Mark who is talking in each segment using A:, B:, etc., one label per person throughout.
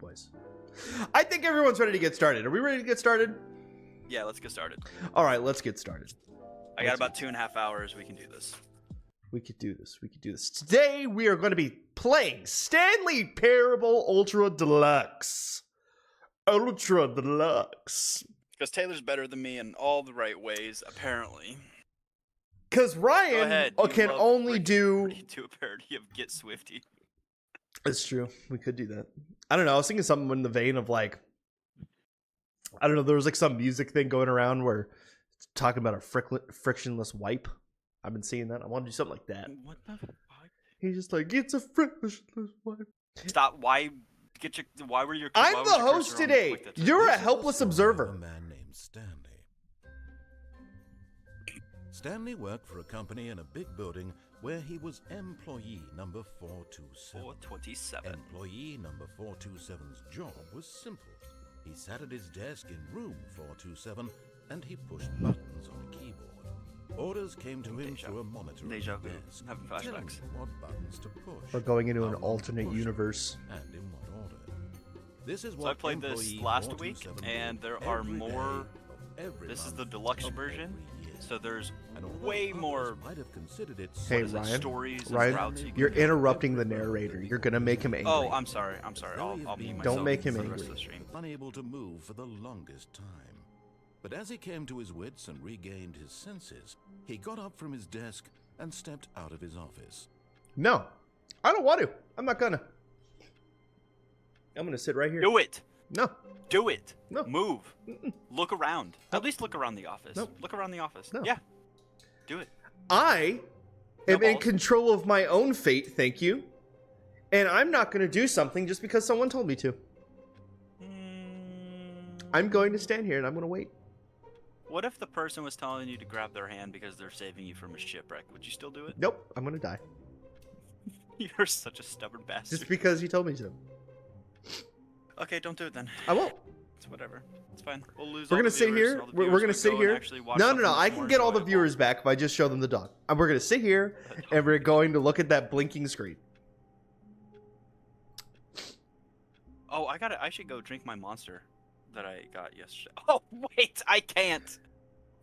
A: boys. I think everyone's ready to get started. Are we ready to get started?
B: Yeah, let's get started.
A: All right, let's get started.
B: I got about 2.5 hours. We can do this.
A: We could do this. We could do this. Today, we are going to be playing Stanley Parable Ultra Deluxe. Ultra Deluxe.
B: Because Taylor's better than me in all the right ways, apparently.
A: Because Ryan can only do
B: a parody of Get Swifty.
A: It's true. We could do that. I don't know. I was thinking something in the vein of like, I don't know. There was like some music thing going around where it's talking about a frictionless wipe. I've been seeing that. I want to do something like that.
B: What the fuck?
A: He's just like, it's a frictionless wipe.
B: Stop. Why were your?
A: I'm the host today. You're a helpless observer.
C: A man named Stanley. Stanley worked for a company in a big building where he was employee number 427.
B: 427.
C: Employee number 427's job was simple. He sat at his desk in room 427 and he pushed buttons on a keyboard. Orders came to him through a monitor on his desk,
B: having
C: telling
B: flashbacks.
C: him what buttons to push.
A: We're going into
C: how
A: an
C: long to
A: alternate
C: push,
A: universe.
C: and in what order. This is
B: So
C: what
B: I played this
C: employee
B: last week,
C: 427
B: and
C: did
B: there are
C: every day
B: more.
C: of every
B: This is
C: month
B: the deluxe
C: of
B: version,
C: every year.
B: so there's
C: And although
B: way
C: others
B: more.
C: might have considered it
A: Hey,
B: What is it,
A: Ryan.
B: stories and
A: Ryan,
B: routes you can
A: you're
B: do.
A: interrupting the narrator. You're gonna make him angry.
B: Oh, I'm sorry. I'll mute myself.
A: Don't make him
B: for the rest
A: angry.
B: of the stream.
C: unable to move for the longest time. But as he came to his wits and regained his senses, he got up from his desk and stepped out of his office.
A: No, I don't want to. I'm not gonna. I'm gonna sit right here.
B: Do it.
A: No.
B: Do it.
A: No.
B: Move.
A: Mm-mm.
B: Look around. At least look around the office.
A: Nope.
B: Look around the office.
A: No.
B: Yeah. Do it.
A: I
B: No
A: am in
B: balls.
A: control of my own fate, thank you. And I'm not going to do something just because someone told me to. I'm going to stand here and I'm going to wait.
B: What if the person was telling you to grab their hand because they're saving you from a shipwreck? Would you still do it?
A: Nope, I'm going to die.
B: You're such a stubborn bastard.
A: Just because he told me to.
B: Okay, don't do it then.
A: I won't.
B: It's whatever. It's fine. We'll lose.
A: We're
B: all
A: going to
B: the
A: sit
B: viewers.
A: here.
B: All the
A: We're
B: viewers
A: going to
B: would
A: sit
B: go and
A: here.
B: actually watch
A: No,
B: something
A: I
B: that's
A: can
B: more
A: get all the
B: enjoyable.
A: viewers back if I just show them the dog. And we're going to sit here and we're going to look at that blinking screen.
B: Oh, I should go drink my monster that I got yesterday. Oh wait, I can't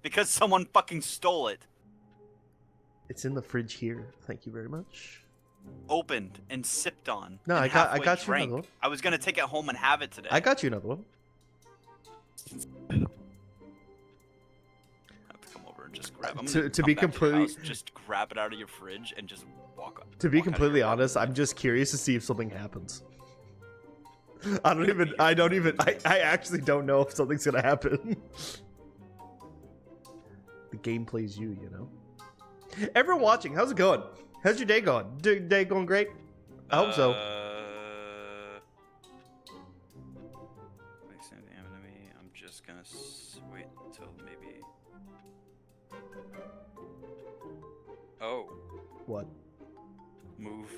B: because someone fucking stole it.
A: It's in the fridge here. Thank you very much.
B: Opened and sipped on.
A: No,
B: and
A: I got
B: halfway
A: you
B: drank.
A: another one.
B: I was gonna take it home and have it today.
A: I got you another one.
B: I have to come over and just grab. I'm
A: To
B: gonna
A: be
B: come back your
A: completely-
B: house, just grab it out of your fridge and just walk up.
A: To be completely honest, I'm just curious to see if something happens. I actually don't know if something's gonna happen. The game plays you, you know. Everyone watching, how's it going? How's your day going? Day going great? I hope so.
B: Wait, something happened to me. I'm just gonna wait until maybe. Oh.
A: What?
B: Move.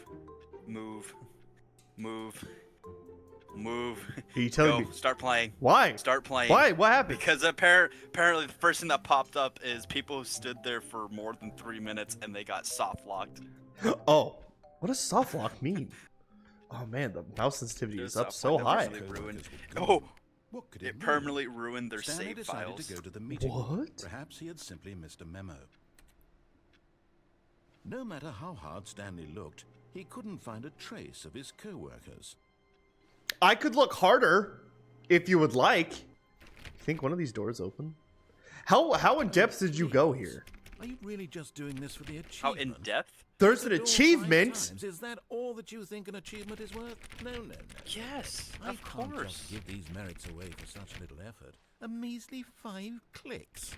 A: Are you telling
B: Go.
A: me?
B: Start playing.
A: Why?
B: Start playing.
A: Why? What happened?
B: Because apparently the first thing that popped up is people who stood there for more than 3 minutes and they got soft locked.
A: Oh, what does soft lock mean? Oh man, the mouse sensitivity is up so high.
B: Oh,
C: What could
B: it
C: mean?
B: permanently ruined their
C: Stanley
B: save
C: decided
B: files.
C: to go to the meeting.
A: What?
C: Perhaps he had simply missed a memo. No matter how hard Stanley looked, he couldn't find a trace of his co-workers.
A: I could look harder, if you would like. Think one of these doors open? How in depth did you go here?
C: Are you really just doing this for the achievement?
B: How in depth?
A: There's an
C: The door 5
A: achievement.
C: times. Is that all that you think an achievement is worth? No.
B: Yes,
C: I
B: of
C: can't
B: course.
C: just give these merits away for such little effort. A measly 5 clicks.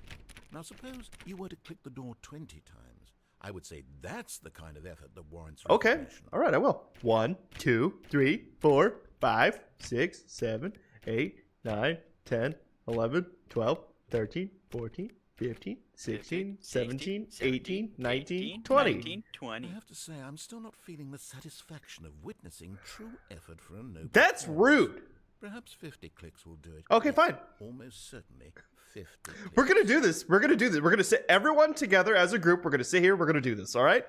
C: Now suppose you were to click the door 20 times. I would say that's the kind of effort that warrants
A: Okay.
C: recognition.
A: All right, I will. 1, 2, 3, 4, 5, 6, 7, 8, 9, 10, 11, 12, 13, 14, 15, 16, 17, 18, 19, 20.
B: 19, 20.
C: I have to say, I'm still not feeling the satisfaction of witnessing true effort for a noble
A: That's
C: cause.
A: rude.
C: Perhaps 50 clicks will do it.
A: Okay,
C: Yes,
A: fine.
C: Almost certainly 50 clicks.
A: We're going to do this. We're going to sit everyone together as a group. We're going to sit here. We're going to do this. All right?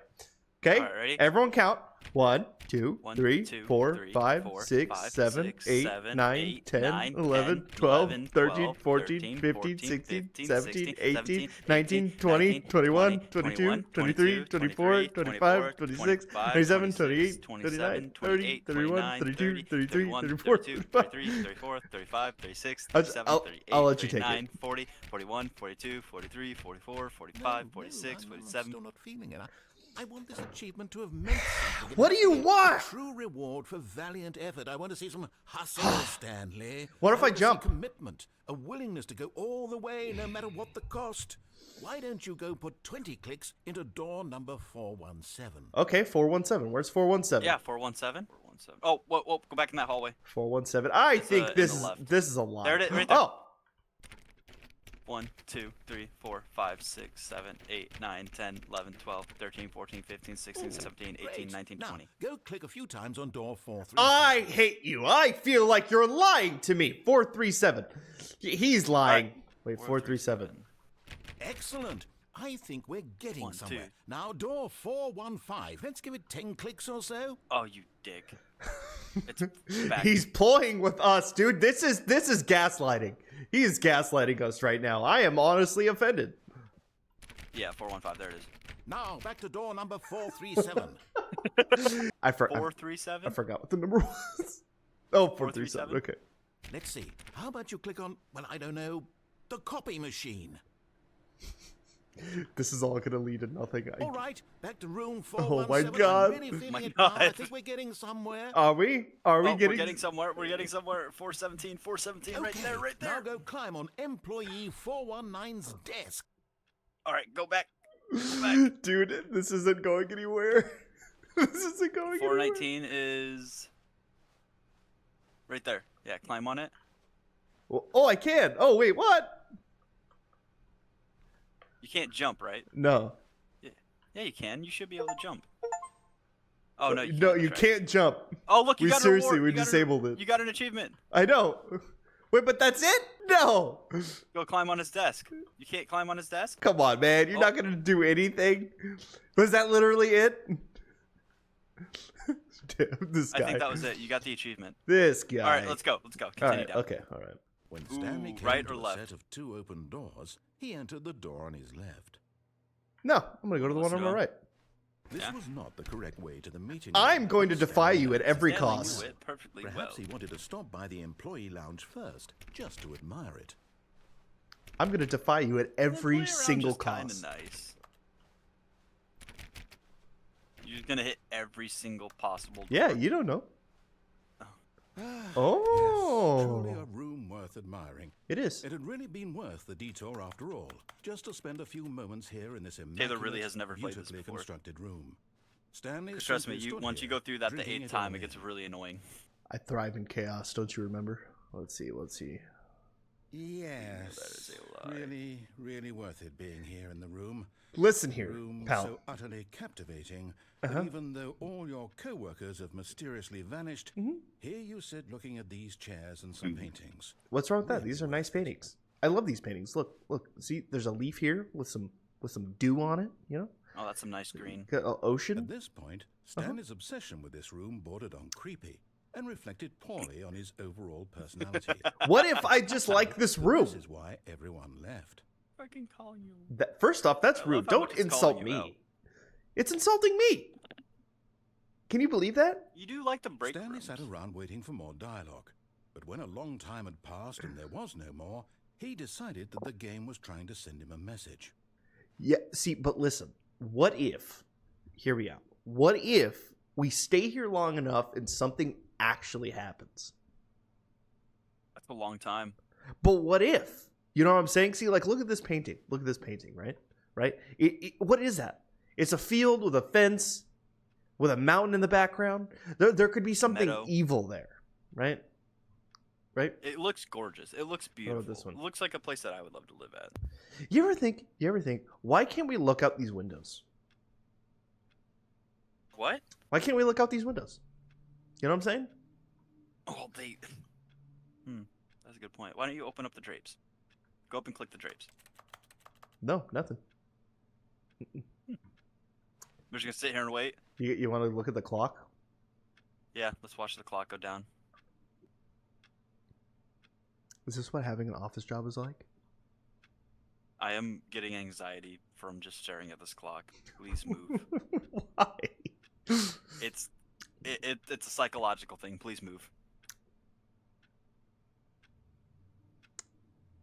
A: Okay?
B: All right, ready?
A: Everyone count. 1, 2,
B: 1,
A: 3,
B: 2,
A: 4,
B: 3,
A: 5,
B: 4,
A: 6,
B: 5,
A: 7,
B: 6,
A: 8,
B: 7,
A: 9,
B: 8,
A: 10,
B: 9,
A: 11,
B: 10,
A: 12,
B: 11,
A: 13,
B: 12,
A: 14,
B: 13,
A: 15,
B: 14,
A: 16,
B: 15,
A: 17,
B: 16,
A: 18,
B: 17,
A: 19,
B: 18,
A: 20,
B: 19,
A: 21,
B: 20,
A: 22,
B: 21,
A: 23,
B: 22,
A: 24,
B: 23,
A: 25,
B: 24,
A: 26,
B: 25,
A: 27,
B: 26,
A: 28, 29,
B: 27,
A: 30,
B: 28,
A: 31,
B: 29,
A: 32,
B: 30,
A: 33,
B: 31,
A: 34,
B: 32,
A: 35.
B: 33, 34, 35, 36,
A: I'll,
B: 37,
A: I'll, I'll
B: 38,
A: let you take it.
B: 39, 40, 41, 42, 43, 44, 45,
C: No,
B: 46,
C: I'm
B: 47.
C: still not feeling it. I want this achievement to have meant something. It
A: What
C: has
A: do
C: to
A: you
C: be
A: want?
C: A true reward for valiant effort. I want to see some hustle, Stanley.
A: What if I
C: want to see
A: jump?
C: commitment, a willingness to go all the way, no matter what the cost. Why don't you go put 20 clicks into door number 417?
A: Okay, 417. Where's 417?
B: Yeah, 417. 417. Oh, whoa, go back in that hallway.
A: 417. I
B: It's,
A: think
B: in
A: this
B: the
A: is
B: left.
A: this is a lie.
B: There it is, right there.
A: Oh,
B: 1, 2, 3, 4, 5, 6, 7, 8, 9, 10, 11, 12, 13, 14, 15, 16, 17, 18,
C: Great.
B: 19,
C: Now,
B: 20.
C: go click a few times on door 437.
A: I hate you. I feel like you're lying to me. 437. He's lying.
B: Right.
A: Wait, 437.
C: Excellent. I think we're getting
B: 1, 2.
C: somewhere. Now, door 415. Let's give it 10 clicks or so.
B: Oh, you dick. It's back.
A: He's playing with us, dude. This is gaslighting. He is gaslighting us right now. I am honestly offended.
B: Yeah, 415. There it is.
C: Now, back to door number 437.
A: I
B: 437.
A: forgot what the number was. Oh, 437.
B: 437?
A: Okay.
C: Let's see. How about you click on, well, I don't know, the copy machine?
A: This is all gonna lead to nothing.
C: All right, back to room
A: Oh
C: 417.
A: my God.
C: I'm really feeling
B: My
C: it now. I
B: God.
C: think we're getting somewhere.
A: Are we? Are we
B: Oh,
A: getting?
B: we're getting somewhere. We're getting somewhere. 417. 417. Right there. Right
C: Now
B: there.
C: go climb on employee 419's desk.
B: All right, go back. Go back.
A: Dude, this isn't going anywhere. This isn't going anywhere.
B: 419 is right there. Yeah, climb on it.
A: Oh, I can. Oh, wait, what?
B: You can't jump, right?
A: No.
B: Yeah, you can. You should be able to jump. Oh no, you
A: No,
B: can't.
A: you
B: That's right.
A: can't jump.
B: Oh look, you
A: We
B: got
A: seriously,
B: an award.
A: we
B: You got
A: disabled it.
B: You got an achievement.
A: I know. Wait, but that's it? No.
B: Go climb on his desk. You can't climb on his desk.
A: Come on, man. You're not gonna do anything. Was that literally it? Damn, this guy.
B: I think that was it. You got the achievement.
A: This guy.
B: All right, let's go. Let's go.
A: All
B: Continue
A: right.
B: down.
A: Okay. All right.
C: When Stanley
B: Ooh,
C: came
B: right
C: to
B: or
C: a
B: left?
C: set of 2 open doors, he entered the door on his left.
A: No, I'm gonna go to the
B: Let's
A: one on my
B: go.
A: right.
C: This
B: Yeah.
C: was not the correct way to the meeting.
A: I'm
C: room,
A: going to
C: but
A: defy
C: Stanley
A: you at
C: knew
A: every
B: Stanley
A: cost.
B: knew it perfectly
C: Perhaps
B: well.
C: he wanted to stop by the employee lounge first, just to admire it.
A: I'm gonna defy you at every
B: Play around
A: single
B: just kinda
A: cost.
B: nice. You're just gonna hit every single possible.
A: Yeah,
B: door.
A: you don't know.
C: Yes,
A: Oh.
C: truly a room worth admiring.
A: It is.
C: It had really been worth the detour after all, just to spend a few moments here in this immaculate,
B: really has never played this
C: beautifully
B: before.
C: constructed room. Stanley,
B: 'Cause trust me,
C: simply stood
B: once you
C: here,
B: go through that the
C: drinking
B: 8th
C: all
B: time, it
C: in.
B: gets really annoying.
A: I thrive in chaos. Don't you remember? Let's see. Let's see.
C: Yes,
B: That is a lie.
C: really, really worth it being here in the room.
A: Listen here,
C: Room
A: pal.
C: so utterly captivating
A: Uh-huh.
C: that even though all your co-workers have mysteriously vanished,
A: Mm-hmm.
C: here you sit looking at these chairs and some paintings.
A: What's wrong with that? These are nice paintings. I love these paintings. Look, look. See, there's a leaf here with some dew on it. You know,
B: Oh, that's some nice green.
C: At
A: ocean.
C: this point, Stanley's obsession with this room bordered on creepy and reflected poorly on his overall personality.
A: What if I just like this room?
C: This is why everyone left.
B: Fucking calling you.
A: First off, that's
B: I
A: rude.
B: love how much
A: Don't
B: it's
A: insult
B: calling you out.
A: me. It's insulting me. Can you believe that?
B: You do like to break
C: Stanley
B: rooms.
C: sat around waiting for more dialogue. But when a long time had passed and there was no more, he decided that the game was trying to send him a message.
A: Yeah. See, but listen. What if? Hear me out. What if we stay here long enough and something actually happens?
B: That's a long time.
A: But what if? You know what I'm saying? See, like, look at this painting. Look at this painting, right? Right? What is that? It's a field with a fence, with a mountain in the background. There could be something
B: Meadow.
A: evil there, right? Right?
B: It looks gorgeous. It looks beautiful.
A: this one?
B: It looks like a place that I would love to live at.
A: You ever think? Why can't we look out these windows?
B: What?
A: Why can't we look out these windows? You know what I'm saying?
B: Oh, they. That's a good point. Why don't you open up the drapes? Go up and click the drapes.
A: No, nothing.
B: We're just gonna sit here and wait.
A: You want to look at the clock?
B: Yeah, let's watch the clock go down.
A: Is this what having an office job is like?
B: I am getting anxiety from just staring at this clock. Please move.
A: Why?
B: It's a psychological thing. Please move.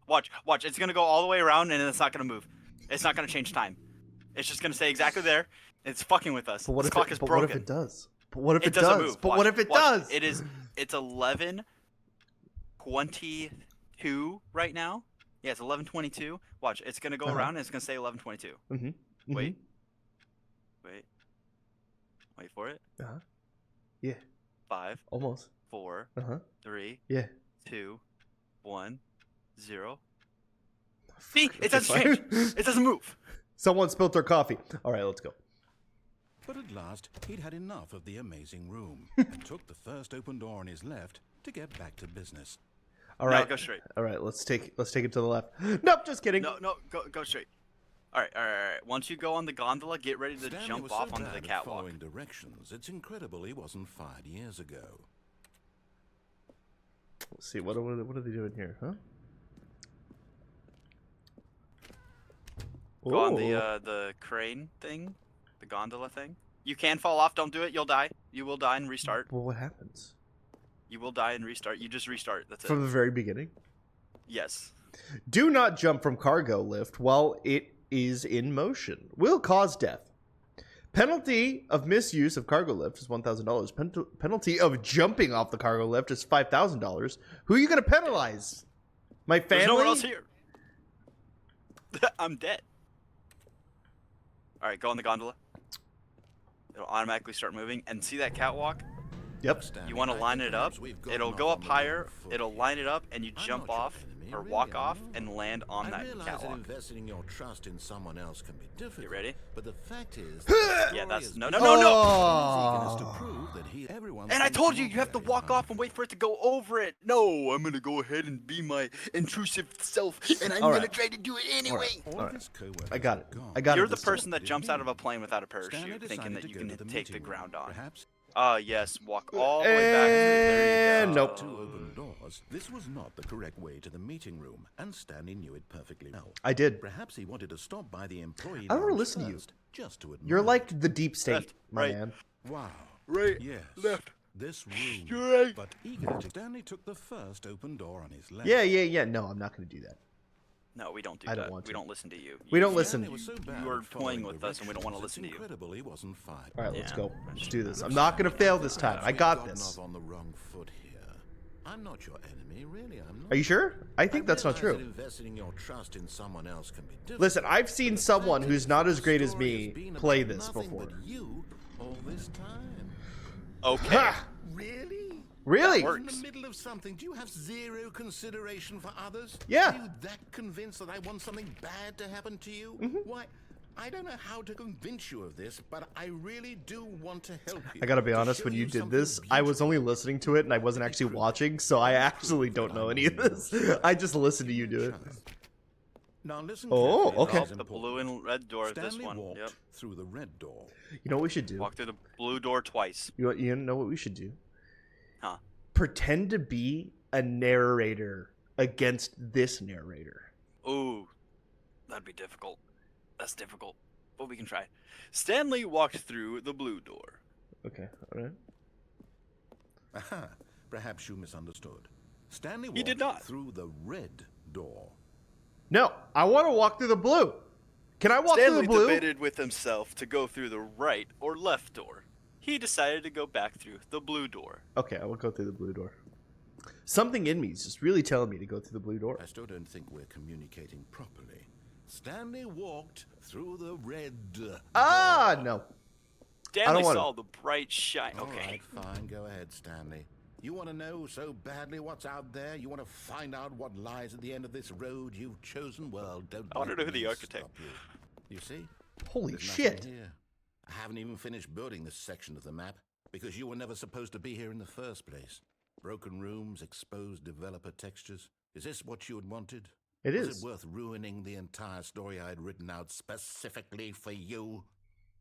B: Watch. It's gonna go all the way around, and it's not gonna move. It's not gonna change time. It's just gonna stay exactly there. It's fucking with us.
A: But what
B: this
A: if
B: clock is broken.
A: What if it does? But what if it
B: doesn't
A: does?
B: move.
A: But
B: Watch,
A: what if it
B: watch.
A: does?
B: It's 11:22 right now. Yeah, it's 11:22. Watch, it's gonna go around and it's gonna say 11:22.
A: Mm-hmm.
B: Wait for it.
A: Yeah.
B: 5.
A: Almost.
B: 4. 3.
A: Yeah.
B: 2. 1. 0. See, it doesn't change. It doesn't move.
A: Someone spilled their coffee. All right, let's go.
C: But at last, he'd had enough of the amazing room and took the first open door on his left to get back to business.
A: All right,
B: No, go straight.
A: All right, let's take it to the left. Nope, just kidding.
B: No, go straight. All right. Once you go on the gondola, get ready to
C: Stanley
B: jump
C: was
B: off
C: so
B: onto
C: bad
B: the
C: at
B: catwalk.
C: following directions, it's incredible he wasn't fired years ago.
A: Let's see what are they doing here, huh?
B: Go on
A: Ooh.
B: the crane thing, the gondola thing. You can fall off. Don't do it. You'll die. You will die and restart.
A: Well, what happens?
B: You will die and restart. You just restart. That's it.
A: From the very beginning?
B: Yes.
A: Do not jump from cargo lift while it is in motion. Will cause death. Penalty of misuse of cargo lift is $1,000. Penalty of jumping off the cargo lift is $5,000. Who are you going to penalize? My family?
B: There's no one else here. I'm dead. All right, go on the gondola. It'll automatically start moving. And see that catwalk?
A: Yep.
B: You want to line it up. It'll go up higher. It'll line it up, and you jump off or walk off and land on that catwalk.
C: Investing your trust in someone else can be difficult.
B: You ready?
C: But the fact is,
B: Yeah, that's no.
A: Oh.
B: And I told you, you have to walk off and wait for it to go over it. No, I'm gonna go ahead and be my intrusive self, and I'm gonna try to do it anyway.
A: All right. I got it. I got it.
B: You're the person that jumps out of a plane without a parachute, thinking that you can take the ground on. Yes, walk all the way back. There you go.
A: Nope.
C: Two open doors. This was not the correct way to the meeting room, and Stanley knew it perfectly well.
A: I did.
C: Perhaps he wanted to stop by the employee.
A: I don't wanna
C: lounge
A: listen to you.
C: first, just to admire.
A: You're like the deep state,
B: Left,
A: my
B: right.
A: man.
C: Wow.
B: Right,
C: Yes.
B: left.
C: This room.
B: You're right.
C: But eager to Stanley took the first open door on his left.
A: Yeah. No, I'm not going to do that.
B: No, we don't do
A: I
B: that.
A: don't want
B: We
A: to.
B: don't listen to you.
A: We don't
B: You-
A: listen.
C: Stanley was so bad
B: You are
C: at following
B: toying with us, and we don't want to
C: directions,
B: listen to
C: it's
B: you.
C: incredible he wasn't fired.
A: All right, let's
B: Yeah.
A: go. Let's do this. I'm not going to fail this time. I got
C: We've
A: this.
C: gotten off on the wrong foot here. I'm not your enemy, really. I'm not.
A: Are you sure? I think that's not
C: realize
A: true.
C: that investing your trust in someone else can be difficult.
A: Listen, I've seen
C: But the
A: someone
C: fact
A: who's
C: is
A: not
C: that
A: as great as
C: the story has
A: me
C: been
A: play
C: about
A: this
C: nothing
A: before.
C: but you all this time.
B: Okay.
A: Ha!
C: Really?
A: Really?
B: That
C: In
B: works.
C: the middle of something, do you have zero consideration for others?
A: Yeah.
C: Are you that convinced that I want something bad to happen to you? Why, I don't know how to convince you of this, but I really do want to help you.
A: I gotta be
C: to
A: honest,
C: show
A: when you did
C: something
A: this, I was only
C: beautiful.
A: listening to it and I wasn't actually watching, so I actually don't know any of this. I just listened to you do it.
C: Now listen
A: Oh,
C: carefully,
A: okay.
C: this is
B: The
C: important.
B: blue and red door.
C: Stanley
B: This one.
C: walked
B: Yep.
C: through the red door.
A: You know what we should do?
B: Walk through the blue door twice.
A: You know what we should do?
B: Huh?
A: Pretend to be a narrator against this narrator.
B: Ooh, that'd be difficult. That's difficult, but we can try. Stanley walked through the blue door.
A: Okay, all right.
C: Aha, perhaps you misunderstood. Stanley
B: He did
C: walked
B: not.
C: through the red door.
A: No, I want to walk through the blue. Can I walk
B: Stanley
A: through the blue?
B: debated with himself to go through the right or left door. He decided to go back through the blue door.
A: Okay, I will go through the blue door. Something in me is just really telling me to go through the blue door.
C: I still don't think we're communicating properly. Stanley walked through the red door.
A: Ah, no.
B: Stanley
A: wanna-
B: saw the bright shine.
C: All
B: Okay.
C: right, fine. Go ahead, Stanley. You want to know so badly what's out there? You want to find out what lies at the end of this road you've chosen? Well, don't
B: I wanna
C: let
B: know who the
C: me
B: architect-
C: stop you. You see?
A: Holy
C: There's
A: shit.
C: nothing here. I haven't even finished building this section of the map because you were never supposed to be here in the first place. Broken rooms, exposed developer textures. Is this what you had wanted?
A: It
C: Was
A: is.
C: it worth ruining the entire story I had written out specifically for you?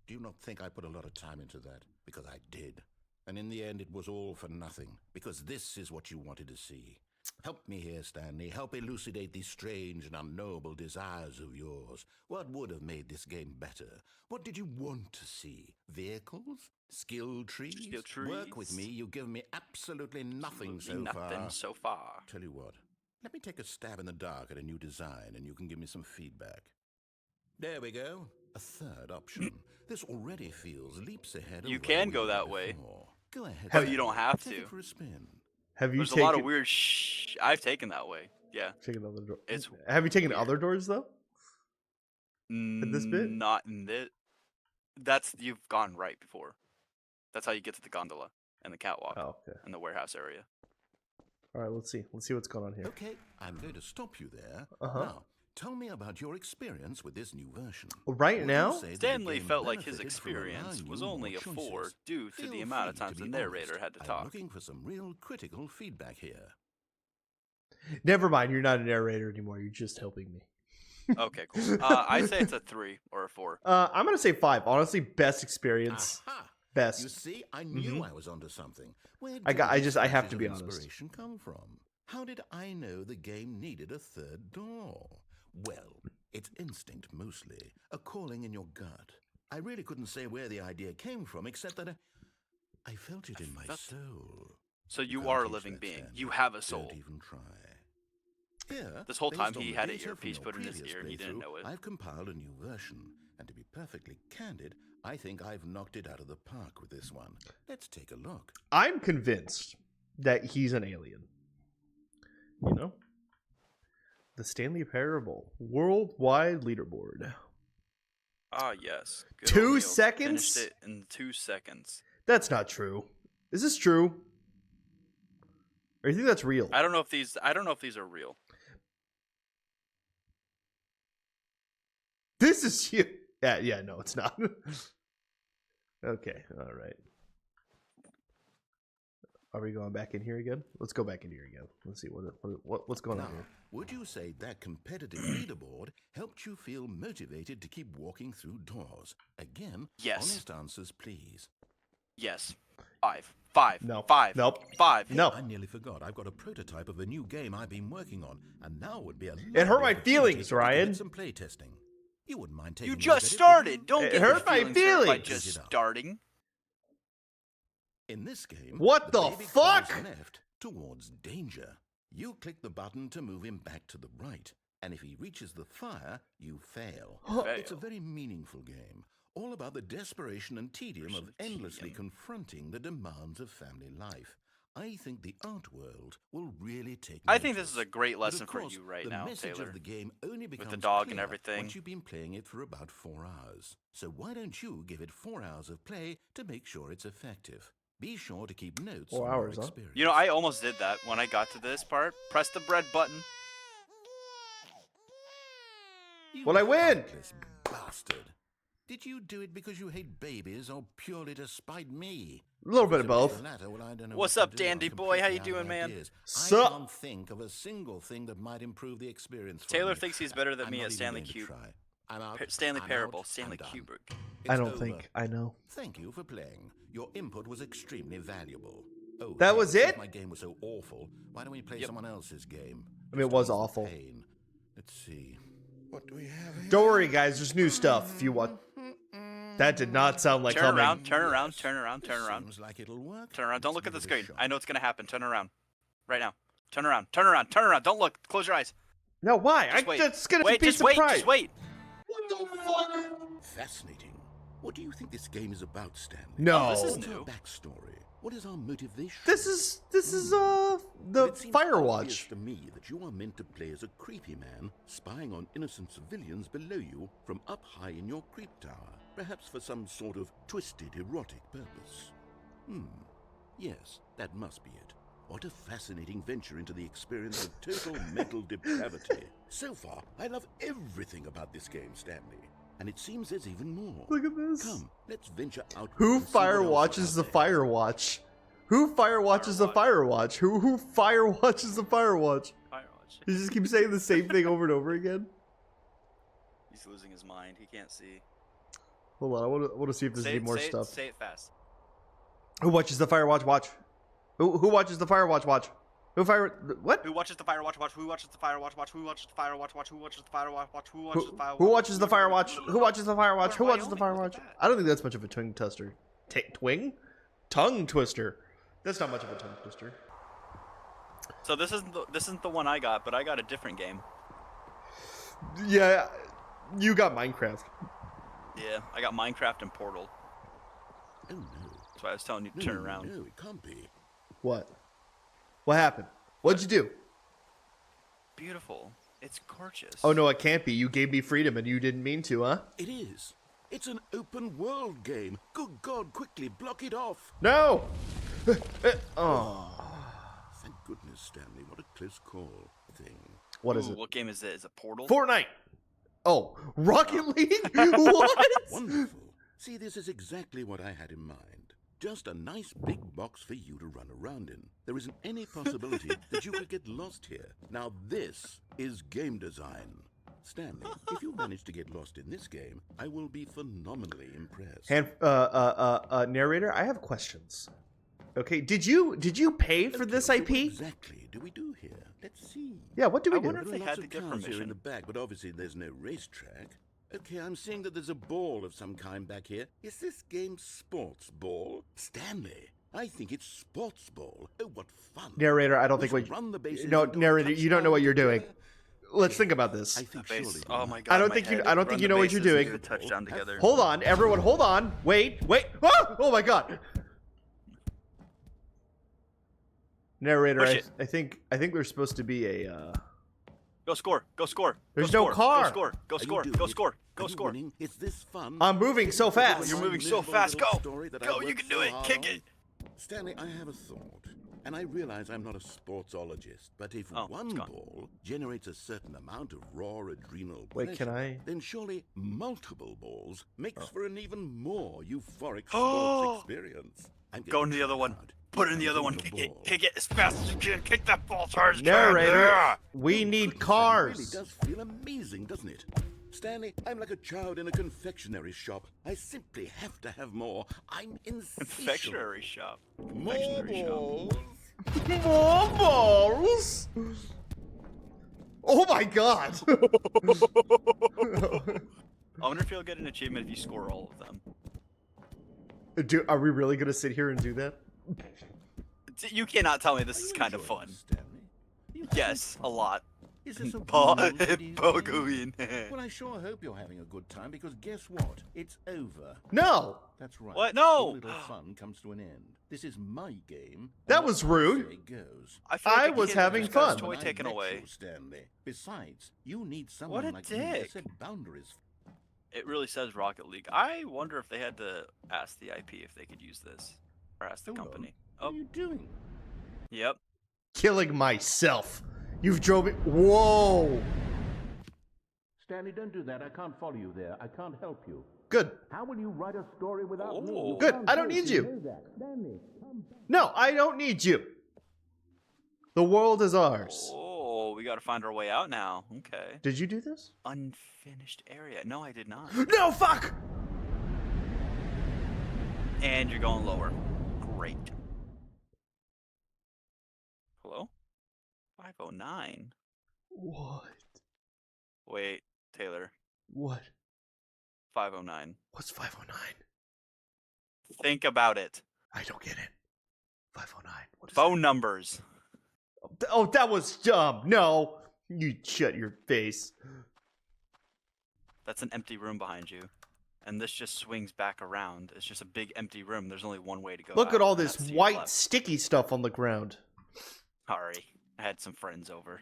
C: Do you not think I put a lot of time into that? Because I did. And in the end, it was all for nothing. Because this is what you wanted to see. Help me here, Stanley. Help elucidate these strange and unknowable desires of yours. What would have made this game better? What did you want to see? Vehicles? Skill trees?
B: Skill trees.
C: Work with me. You've given me absolutely nothing so far. Tell you what. Let me take a stab in the dark at a new design, and you can give me some feedback. There we go. A third option. This already feels leaps ahead of
B: You
C: what
B: can
C: we
B: go
C: did
B: that way.
C: before. Go ahead.
B: But
C: Stan.
B: you don't have
C: Take
B: to.
C: it for a spin.
A: Have you
B: There's
A: taken
B: a lot of weird I've taken that way. Yeah.
A: taken other doors?
B: It's
A: Have you taken
B: weird.
A: other doors though? In this bit?
B: Not in this. That's you've gone right before. That's how you get to the gondola and the catwalk
A: Oh, okay.
B: and the warehouse area.
A: All right, let's see. Let's see what's going on here.
C: Okay, I'm going to stop you there.
A: Uh-huh.
C: Now, tell me about your experience with this new version.
A: Right
C: Would you
A: now,
C: say that the
B: Stanley
C: game
B: felt like his
C: benefited from
B: experience
C: allowing
B: was
C: you
B: only
C: more
B: a 4
C: choices?
B: due to
C: Feel
B: the amount of
C: free to
B: times the
C: be
B: narrator
C: honest.
B: had to
C: I'm
B: talk.
C: looking for some real critical feedback here.
A: never mind. You're not a narrator anymore. You're just helping me.
B: Okay, cool. I'd say it's a 3 or a 4.
A: I'm gonna say 5. Honestly, best experience.
C: Aha!
A: Best.
C: You see, I knew I was onto something. Where
A: I
C: did these
A: have
C: flashes
A: to
C: of
A: be honest.
C: inspiration come from? How did I know the game needed a third door? Well, it's instinct mostly, a calling in your gut. I really couldn't say where the idea came from, except that I felt it in my soul.
B: So you
C: Can't
B: are a
C: teach
B: living
C: that,
B: being.
C: Stanley.
B: You have a soul.
C: Don't even try. Here,
B: This whole time
C: based on
B: he
C: the
B: had an
C: data from
B: earpiece
C: your
B: put in his
C: previous
B: ear. He didn't
C: playthrough,
B: know it.
C: I've compiled a new version, and to be perfectly candid, I think I've knocked it out of the park with this one. Let's take a look.
A: I'm convinced that he's an alien. You know, the Stanley Parable worldwide leaderboard.
B: Ah, yes. Good
A: 2
B: old Neil.
A: seconds?
B: Finished it in 2 seconds.
A: That's not true. Is this true? Or you think that's real?
B: I don't know if these are real.
A: This is you. Yeah, no, it's not. Okay, all right. Are we going back in here again? Let's go back in here again. Let's see what's going on
C: Now,
A: here.
C: would you say that competitive leaderboard helped you feel motivated to keep walking through doors? Again,
B: Yes.
C: honest answers, please.
B: Yes. 5. 5.
A: No.
B: 5.
A: Nope.
B: 5.
A: No.
C: I nearly forgot. I've got a prototype of a new game I've been working on, and now would be a
A: It hurt my
C: lovely
A: feelings,
C: opportunity to
A: Ryan.
C: get some play testing. You wouldn't mind taking
B: You
C: a look
B: just
C: at it,
B: started.
C: would
B: Don't
A: It
B: get
A: hurt
B: your
A: my
B: feelings hurt by
A: feelings.
B: just starting.
C: In this game,
A: What the
C: baby
A: fuck?
C: goes left towards danger. You click the button to move him back to the right, and if he reaches the fire, you fail. It's a
B: Fail.
C: very meaningful game, all about the desperation and tedium of endlessly confronting the demands of family life. I think the art world will really take
B: I think this is
C: notice.
B: a great
C: But of
B: lesson for
C: course,
B: you right
C: the
B: now,
C: message
B: Taylor.
C: of the game only becomes
B: dog and
C: clear
B: everything.
C: once you've been playing it for about 4 hours. So why don't you give it 4 hours of play to make sure it's effective? Be sure to keep notes
A: 4
C: on
A: hours,
C: your
A: huh?
C: experience.
B: You know, I almost did that when I got to this part. Press the red button.
C: You
A: Will I win?
C: heartless bastard. Did you do it because you hate babies or purely to spite me?
A: A little bit of
C: If it was
A: both.
C: the latter, well, I don't know
B: What's
C: what
B: up,
C: to do. I'm
B: dandy boy? How you
C: completely out
B: doing,
C: of
B: man?
C: ideas.
A: Sup?
C: I can't think of a single thing that might improve the experience for
B: Taylor
C: me.
B: thinks he's better than
C: I'm
B: me
C: not
B: at
C: even
B: Stanley
C: going to
B: Cube.
C: try. I'm out.
B: Stanley
C: I'm
B: Parable.
C: out,
B: Stanley
C: I'm done.
B: Kubrick.
A: I
C: It's
A: don't
C: over.
A: think I know.
C: Thank you for playing. Your input was extremely valuable. Oh,
A: That
C: hey,
A: was
C: since
A: it?
C: My game was so awful. Why don't we play
B: Yep.
C: someone else's game?
A: I mean, it
C: Just
A: was
C: ease the
A: awful.
C: pain. Let's see. What do we have here?
A: Don't worry, guys. There's new stuff. If you want. That did not sound like
B: Turn
A: humming.
B: around, turn around,
C: Yes,
B: turn around,
C: this
B: turn around.
C: Seems like it'll work.
B: Turn around. Don't
C: Let's
B: look at the
C: give it a
B: screen.
C: shot.
B: I know it's gonna happen. Turn around. Right now. Turn around. Turn around. Turn around. Don't look. Close your eyes.
A: No, why?
B: Just wait.
A: That's gonna
B: Wait.
A: be
B: Just wait.
A: surprised.
B: Just wait.
C: Fascinating. What do you think this game is about, Stanley?
A: No.
B: this is
C: What's our
B: new.
C: backstory? What is our motivation?
A: This is
C: But
A: the
C: it seems obvious
A: Firewatch.
C: to me that you are meant to play as a creepy man spying on innocent civilians below you from up high in your creep tower, perhaps for some sort of twisted erotic purpose. Yes, that must be it. What a fascinating venture into the experience of total mental depravity. So far, I love everything about this game, Stanley. And it seems there's even more.
A: Look at this.
C: Come, let's venture out.
A: Who
C: and see what else
A: Firewatches
C: is
A: the
C: out there.
A: Firewatch? Who Firewatches the Firewatch? Who Firewatches the Firewatch?
B: Firewatch.
A: You just keep saying the same thing over and over again.
B: He's losing his mind. He can't see.
A: Hold on, I want to see if there's any more stuff.
B: Say it fast.
A: Who watches the Firewatch watch? Who watches the Firewatch watch? What?
B: Who watches the Firewatch watch? Who watches the Firewatch watch? Who watches the Firewatch watch? Who watches the Firewatch watch? Who watches the Firewatch?
A: Who watches the Firewatch? Who watches the Firewatch? Who watches the Firewatch? I don't think that's much of a tongue twister. Tongue twister. That's not much of a tongue twister.
B: So this isn't the one I got, but I got a different game.
A: Yeah, you got Minecraft.
B: Yeah, I got Minecraft and Portal.
C: Oh no.
B: That's why I was telling you to turn around.
C: No, it can't be.
A: What? What happened? What'd you do?
B: Beautiful. It's gorgeous.
A: Oh no, it can't be. You gave me freedom and you didn't mean to, huh?
C: It is. It's an open world game. Good God, quickly block it off.
A: No! Oh.
C: Thank goodness, Stanley. What a close call thing.
A: What is it?
B: What game is it? Is it Portal?
A: Fortnite! Oh, Rocket League? What?
C: Wonderful. See, this is exactly what I had in mind. Just a nice big box for you to run around in. There isn't any possibility that you could get lost here. Now this is game design. Stanley, if you manage to get lost in this game, I will be phenomenally impressed.
A: Narrator, I have questions. Okay, did you pay for this IP?
C: What exactly do we do here? Let's see.
A: Yeah, what do we do?
B: I wonder if they
C: There are
B: had
C: lots
B: to
C: of
B: get
C: cars here in
B: permission.
C: the back, but obviously there's no racetrack. Okay, I'm seeing that there's a ball of some kind back here. Is this game sports ball? Stanley, I think it's sports ball. Oh, what fun.
A: Narrator, I don't think
C: Let's run the bases
A: No,
C: and do a
A: narrator, you don't know what you're doing.
C: touchdown
A: Let's think about this.
C: I think
B: Base.
C: surely
B: Oh
C: not.
B: my god.
A: I don't
B: my
A: think you
B: head.
A: I don't
B: Run
A: think
B: the
A: you know what you're
B: bases and
A: doing.
B: do a touchdown together.
A: Hold on, everyone, hold on. Wait. Oh my god. Narrator,
B: Push it.
A: I think there's supposed to be a
B: Go score. Go score.
A: There's
B: Go
A: no
B: score.
A: car.
B: Go score. Go
C: Are you
B: score.
C: doing
B: Go
C: it?
B: score.
C: Are
B: Go
C: you
B: score.
C: winning? Is this fun?
A: I'm moving so fast.
B: You're moving so
C: Miserable
B: fast.
C: little
B: Go.
C: story that I
B: Go. You
C: worked
B: can do
C: so
B: it.
C: hard
B: Kick
C: on?
B: it.
C: Stanley, I have a thought, and I realize I'm not a sportsologist, but if
B: Oh,
C: one
B: it's gone.
C: ball generates a certain amount of raw adrenal
A: Wait, can
C: pleasure,
A: I-
C: then surely multiple balls makes for an even more euphoric sports experience. I'm
B: Go into
C: getting
B: the other one.
C: hard.
B: Put it in the
C: I'm
B: other one.
C: getting
B: Kick
C: the
B: it.
C: ball.
B: Kick it as fast as you can. Kick that ball as hard as you can.
A: Narrator,
B: Yeah.
A: we
C: Oh,
A: need
C: goodness,
A: cars.
C: It really does feel amazing, doesn't it? Stanley, I'm like a child in a confectionery shop. I simply have to have more. I'm insatiable.
B: Confectionery shop.
C: More
B: Confectionery shop.
C: balls.
A: More balls. Oh my god.
B: I wonder if you'll get an achievement if you score all of them.
A: Are we really gonna sit here and do that?
B: You cannot tell me this
C: Are
B: is
C: you
B: kind of
C: enjoying
B: fun.
C: this, Stanley? You
B: Yes, a lot.
C: Is this a
B: Paul,
C: real video game?
B: Pogoing.
C: Well, I sure hope you're having a good time because guess what? It's over.
A: No.
C: That's right.
B: What? No!
C: All little fun comes to an end. This is my game.
A: That
C: and
A: was
C: what I
A: rude.
C: say goes.
B: I, feel like
A: I
B: a
A: was
B: kid that
A: having
B: just got his
A: fun.
B: toy
C: When I
B: taken
C: met
B: away.
C: you, Stanley. Besides, you need someone
B: a
C: like me to
B: dick.
C: set boundaries.
B: It really says Rocket League. I wonder if they had to ask the IP if they could use this, or ask the
C: Hold on.
B: company.
C: What
B: Oh,
C: are you doing?
B: yep.
A: Killing myself. You've drove me. Whoa.
C: Stanley, don't do that. I can't follow you there. I can't help you.
A: Good.
C: How will you write a story without
B: Oh.
C: me? You
A: Good.
C: can't
A: I don't
C: do it.
A: need you.
C: know that. Stanley, come back.
A: No, I don't need you. The world is ours.
B: Oh, we got to find our way out now. Okay.
A: Did you do this?
B: Unfinished area. No, I did not.
A: No, fuck.
B: And you're going lower. Great. Hello? 509.
A: What?
B: Wait, Taylor.
A: What?
B: 509.
A: What's 509?
B: Think about it.
A: I don't get it. 509. What is
B: Phone numbers.
A: that? Oh, that was dumb. No. You shut your face.
B: That's an empty room behind you. And this just swings back around. It's just a big empty room. There's only one way to go.
A: Look
B: out,
A: at all
B: and
A: this
B: that's to your
A: white
B: left.
A: sticky stuff on the ground.
B: Sorry. I had some friends over.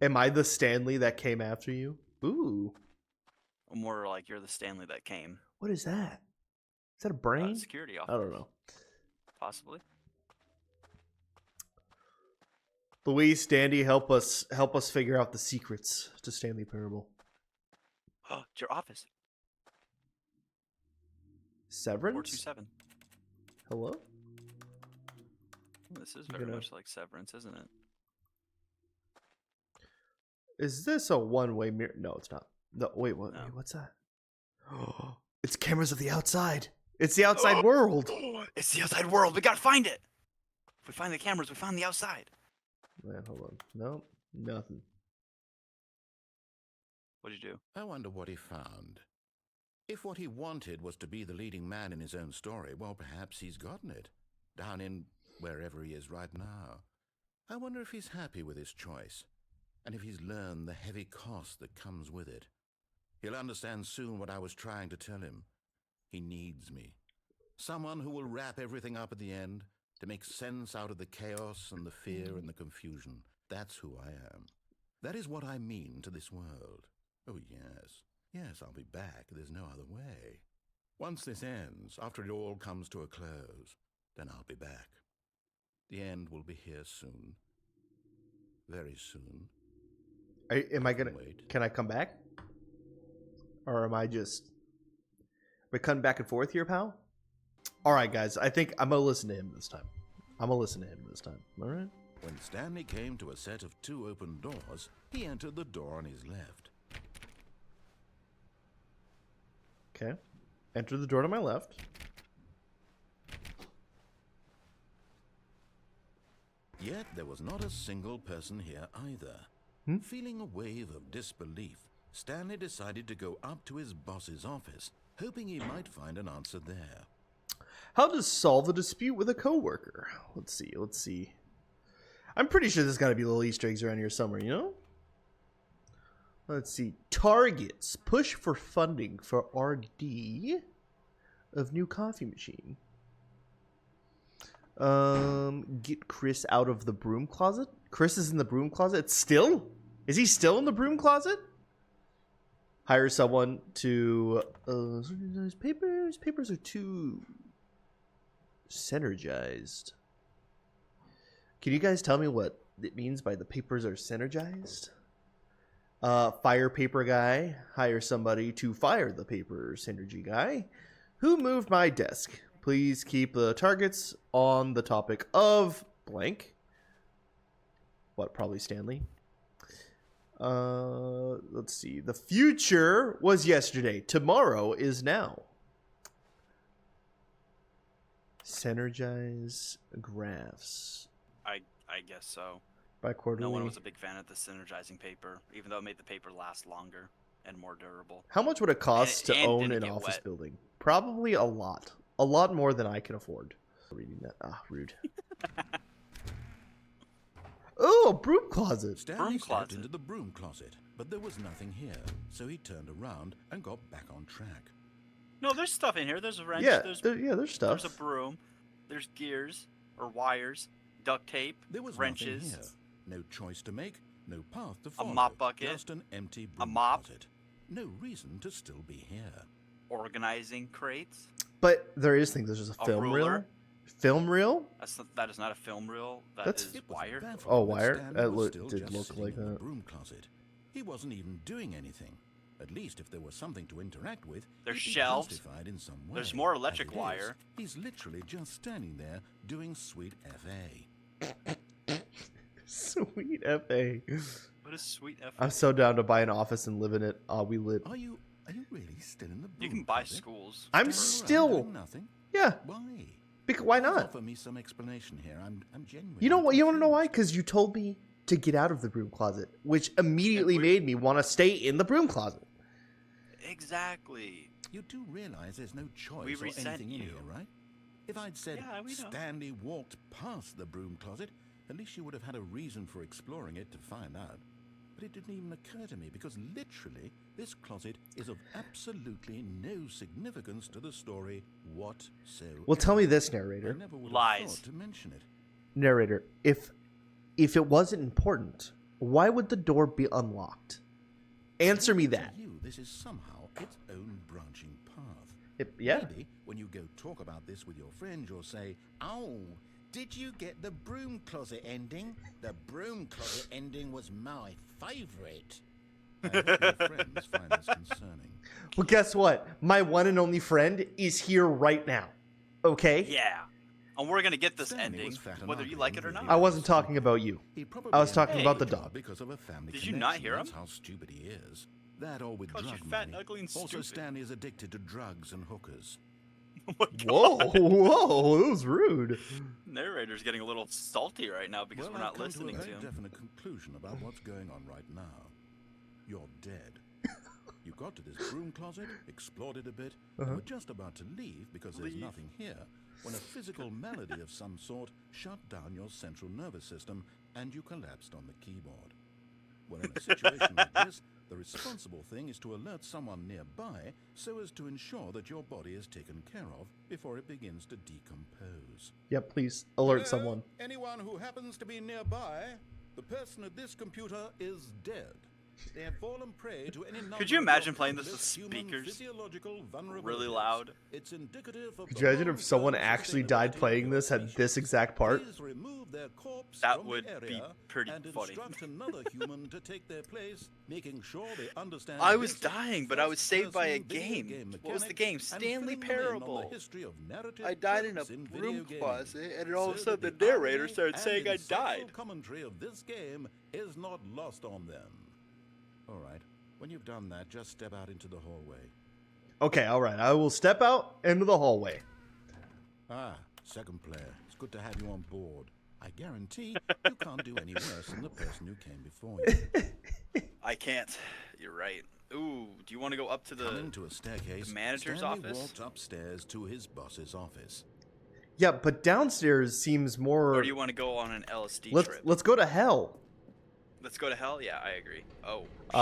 A: Am I the Stanley that came after you? Ooh.
B: More like you're the Stanley that came.
A: What is that? Is that a brain?
B: Security
A: I
B: officer.
A: don't know.
B: Possibly.
A: Louise, Stanley, help us figure out the secrets to Stanley Parable.
B: Oh, it's your office.
A: Severance?
B: 427.
A: Hello?
B: This is
A: You're
B: very
A: gonna-
B: much like Severance, isn't it?
A: Is this a one-way mirror? No, it's not. No, wait, what?
B: No.
A: Wait, what's that? It's cameras of the outside. It's the outside world.
B: It's the outside world. We gotta find it. If we find the cameras, we find the outside.
A: Man, hold on. Nope, nothing.
B: What'd you do?
C: I wonder what he found. If what he wanted was to be the leading man in his own story, well, perhaps he's gotten it. Down in wherever he is right now. I wonder if he's happy with his choice, and if he's learned the heavy cost that comes with it. He'll understand soon what I was trying to tell him. He needs me. Someone who will wrap everything up at the end, to make sense out of the chaos and the fear and the confusion. That's who I am. That is what I mean to this world. Oh, yes. Yes, I'll be back. There's no other way. Once this ends, after it all comes to a close, then I'll be back. The end will be here soon. Very soon.
A: Can I come back? Or am I just... We're cutting back and forth here, pal? Alright, guys. I think I'm going to listen to him this time. Alright?
C: When Stanley came to a set of 2 open doors, he entered the door on his left.
A: Okay. Enter the door to my left.
C: Yet there was not a single person here either. Feeling a wave of disbelief, Stanley decided to go up to his boss's office, hoping he might find an answer there.
A: How to solve a dispute with a coworker. Let's see. I'm pretty sure there's got to be little Easter eggs around here somewhere, you know? Let's see. Targets. Push for funding for RD of new coffee machine. Get Chris out of the broom closet. Chris is in the broom closet. Still? Is he still in the broom closet? Hire someone to... Papers are too... synergized. Can you guys tell me what it means by the papers are synergized? Fire paper guy. Hire somebody to fire the paper synergy guy. Who moved my desk? Please keep the targets on the topic of blank. What, probably Stanley? Let's see. The future was yesterday. Tomorrow is now. Synergize graphs.
B: I guess so.
A: By quarterly.
B: No one was a big fan of the synergizing paper, even though it made the paper last longer and more durable.
A: How much would it cost to own an office building? Probably a lot. A lot more than I can afford. Reading that. Ah, rude. Oh, a broom closet.
C: Stanley stepped into the broom closet, but there was nothing here, so he turned around and got back on track.
B: No, there's stuff in here. There's a wrench.
A: Yeah,
B: there's
A: stuff.
B: There's a broom. There's gears or wires, duct tape,
C: there was
B: wrenches.
C: Nothing here. No choice to make, no path to follow.
B: A mop bucket.
C: Just an empty broom
B: a mop.
C: closet. No reason to still be here.
B: Organizing crates.
A: But there is things. There's just a film reel. Film reel?
B: That is not a film reel. That's wire.
A: Oh, wire?
C: That
A: did look like that.
C: Broom closet. He wasn't even doing anything. At least if there was something to interact with,
B: there's shelves.
C: In some way.
B: There's more electric wire.
C: He's literally just standing there doing sweet FA.
A: Sweet FA.
B: What is sweet FA?
A: I'm so down to buy an office and live in it. We live.
C: Are you really still in the broom
B: You can buy
C: closet?
B: schools.
A: I'm still.
C: Nothing.
A: Yeah.
C: Why?
A: Why not?
C: Offer me some explanation here. I'm genuinely.
A: You know what? You want to know why? Because you told me to get out of the broom closet, which immediately made me want to stay in the broom closet.
B: Exactly.
C: You do realize there's no choice or anything in here, right? If I'd said Stanley walked past the broom closet, at least you would have had a reason for exploring it to find out. But it didn't even occur to me because literally this closet is of absolutely no significance to the story whatsoever.
A: Well, tell me this, narrator.
C: I never would
B: Lies.
C: have thought to mention it.
A: Narrator, if it wasn't important, why would the door be unlocked? Answer me that.
C: To you, this is somehow its own branching path.
A: Yeah.
C: Maybe when you go talk about this with your friend, you'll say, "Oh, did you get the broom closet ending? The broom closet ending was my favorite." I hope your friends find this concerning.
A: Well, guess what? My one and only friend is here right now. Okay?
B: Yeah. And we're gonna get this
C: Stanley
B: ending,
C: was fat and
B: whether you
C: ugly
B: like it
C: and
B: or not.
C: really
A: I wasn't talking about you.
C: He probably
A: I was talking
C: ended
A: about the
C: up
A: dog.
C: because of a family
B: Did you not hear him?
C: That's how stupid he is. That or with
B: Called you
C: drug
B: fat,
C: money.
B: ugly, and
C: Also,
B: stupid.
C: Stanley is addicted to drugs and hookers.
B: Oh my God.
A: Whoa, it was rude.
B: Narrator's getting a little salty right now because we're
C: I've
B: not
C: come
B: listening
C: to a
B: to
C: very
B: him.
C: definite conclusion about what's going on right now. You're dead. You got to this broom closet, explored it a bit, and were just about to leave because there's nothing here, when a physical malady of some sort shut down your central nervous system and you collapsed on the keyboard. Well, in a situation like this, the responsible thing is to alert someone nearby so as to ensure that your body is taken care of before it begins to decompose.
A: Yep, please alert
C: Hello?
A: someone.
C: Anyone who happens to be nearby, the person at this computer is dead. They have fallen prey to any number
B: Could you
C: of
B: imagine playing this with
C: obvious human
B: speakers
C: physiological
B: really
C: vulnerabilities.
B: loud?
C: It's indicative of
A: Could
C: the
A: you imagine if someone
C: long-term
A: actually died
C: sustainability
A: playing
C: of
A: this
C: your
A: at this
C: species.
A: exact part?
C: Please remove their corpse
B: That
C: from
B: would
C: the
B: be
C: area
B: pretty
C: and
B: funny.
C: instruct another human to take their place, making sure they understand.
B: I was
C: basic
B: dying, but I was saved by a
C: first-person video
B: game. What was the
C: mechanics
B: game?
C: and
B: Stanley
C: filling them in on the
B: Parable.
C: history of narrative
B: I died in a
C: tropes video
B: room
C: gaming,
B: closet, and all of a
C: so
B: sudden
C: that
B: the narrator
C: irony
B: started
C: and
B: saying I
C: insightful
B: died.
C: Commentary of this game is not lost on them. All right, when you've done that, just step out into the hallway.
A: Okay, all right. I will step out into the hallway.
C: Ah, second player. It's good to have you on board. I guarantee you can't do any worse than the person who came before you.
B: I can't. You're right. Ooh, do you want to go up to
C: Coming
B: the...
C: to a staircase,
B: the manager's
C: Stanley
B: office?
C: walked upstairs to his boss's office.
A: Yeah, but downstairs seems more.
B: Or do you want to go on an LSD
A: let's
B: trip?
A: let's go to hell.
B: Let's go to hell? Yeah, I agree. Oh, shit.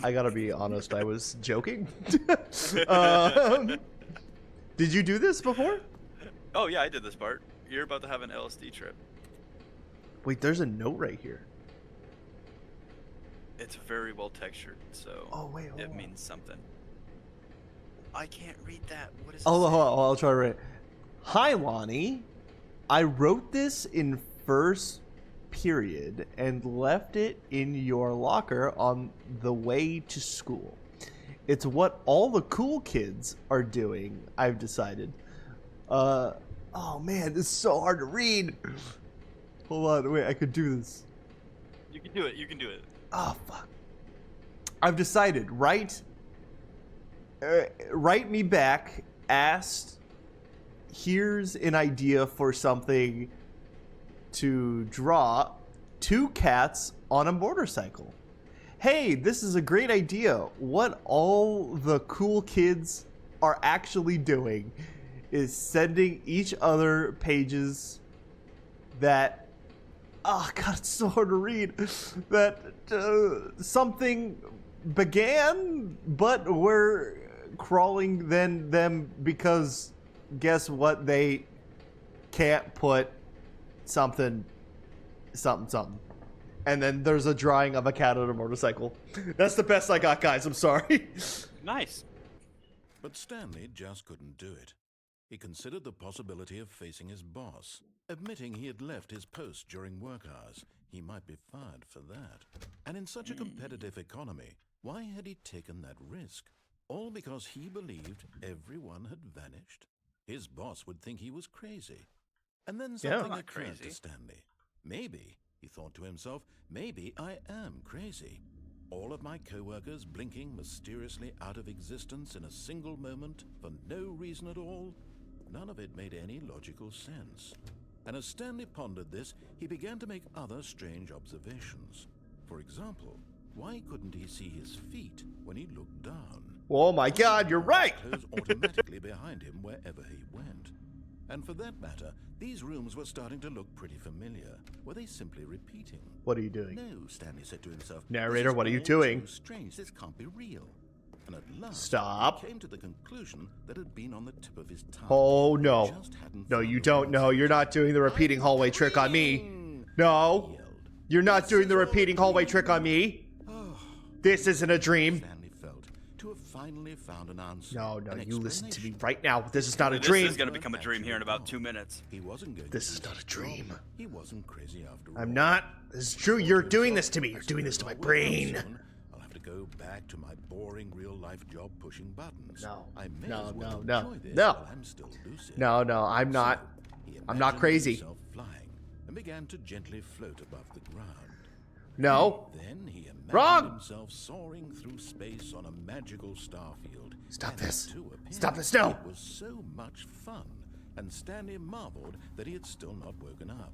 A: I gotta be honest. I was joking. Did you do this before?
B: Oh, yeah, I did this part. You're about to have an LSD trip.
A: Wait, there's a note right here.
B: It's very well textured, so
A: Oh wait, hold
B: it
A: on.
B: means something. I can't read that. What is it?
A: Oh,
B: say?
A: hold on, I'll try to read it. Hi, Lonnie. I wrote this in first period and left it in your locker on the way to school. It's what all the cool kids are doing, I've decided. Oh man, this is so hard to read. Hold on, wait, I could do this.
B: You can do it. You can do it.
A: Oh, fuck. I've decided, write me back, asked, here's an idea for something to draw, 2 cats on a motorcycle. Hey, this is a great idea. What all the cool kids are actually doing is sending each other pages that, oh god, it's so hard to read, that something began, but we're crawling then them because guess what, they can't put something. And then there's a drawing of a cat on a motorcycle. That's the best I got, guys. I'm sorry.
B: Nice.
C: But Stanley just couldn't do it. He considered the possibility of facing his boss, admitting he had left his post during work hours. He might be fired for that. And in such a competitive economy, why had he taken that risk? All because he believed everyone had vanished? His boss would think he was crazy. And then something
B: not
C: occurred
B: crazy.
C: to Stanley. Maybe, he thought to himself, maybe I am crazy. All of my co-workers blinking mysteriously out of existence in a single moment for no reason at all? None of it made any logical sense. And as Stanley pondered this, he began to make other strange observations. For example, why couldn't he see his feet when he looked down?
A: Oh my god, you're right.
C: Close automatically behind him wherever he went. And for that matter, these rooms were starting to look pretty familiar. Were they simply repeating?
A: What are you doing?
C: No, Stanley said to himself.
A: Narrator,
C: "This is
A: what are you
C: all
A: doing?"
C: too strange. This can't be real. And at last,
A: Stop.
C: he came to the conclusion that had been on the tip of his tongue.
A: Oh
C: He
A: no.
C: just hadn't
A: No,
C: found
A: you
C: the
A: don't.
C: words
A: No, you're
C: for it.
A: not doing the repeating hallway trick on me. No.
C: He yelled.
A: You're not
C: This
A: doing
C: is
A: the
C: all a
A: repeating hallway
C: dream.
A: trick on me.
C: Oh,
A: This isn't a dream.
C: Stanley felt to have finally found an answer.
A: No,
C: an
A: you listen to me
C: explanation.
A: right now. This is not a
B: This
A: dream.
B: is going to become a dream here in about 2 minutes.
C: He wasn't going
A: This
C: to
A: is
C: lose
A: not a
C: his
A: dream.
C: job. He wasn't crazy after all.
A: I'm not. This is true. You're doing this to me. You're doing this to my brain.
C: I'll have to go back to my boring real-life job pushing buttons.
A: No.
C: I may
A: No,
C: as well
A: no,
C: enjoy this
A: no.
C: while I'm still lucid.
A: No, I'm not.
C: So, he
A: I'm not
C: imagined
A: crazy.
C: himself flying and began to gently float above the ground.
A: No.
C: Then he imagined
A: Wrong.
C: himself soaring through space on a magical starfield.
A: Stop
C: And
A: this.
C: it too appeared
A: Stop this now.
C: It was so much fun, and Stanley marveled that he had still not woken up.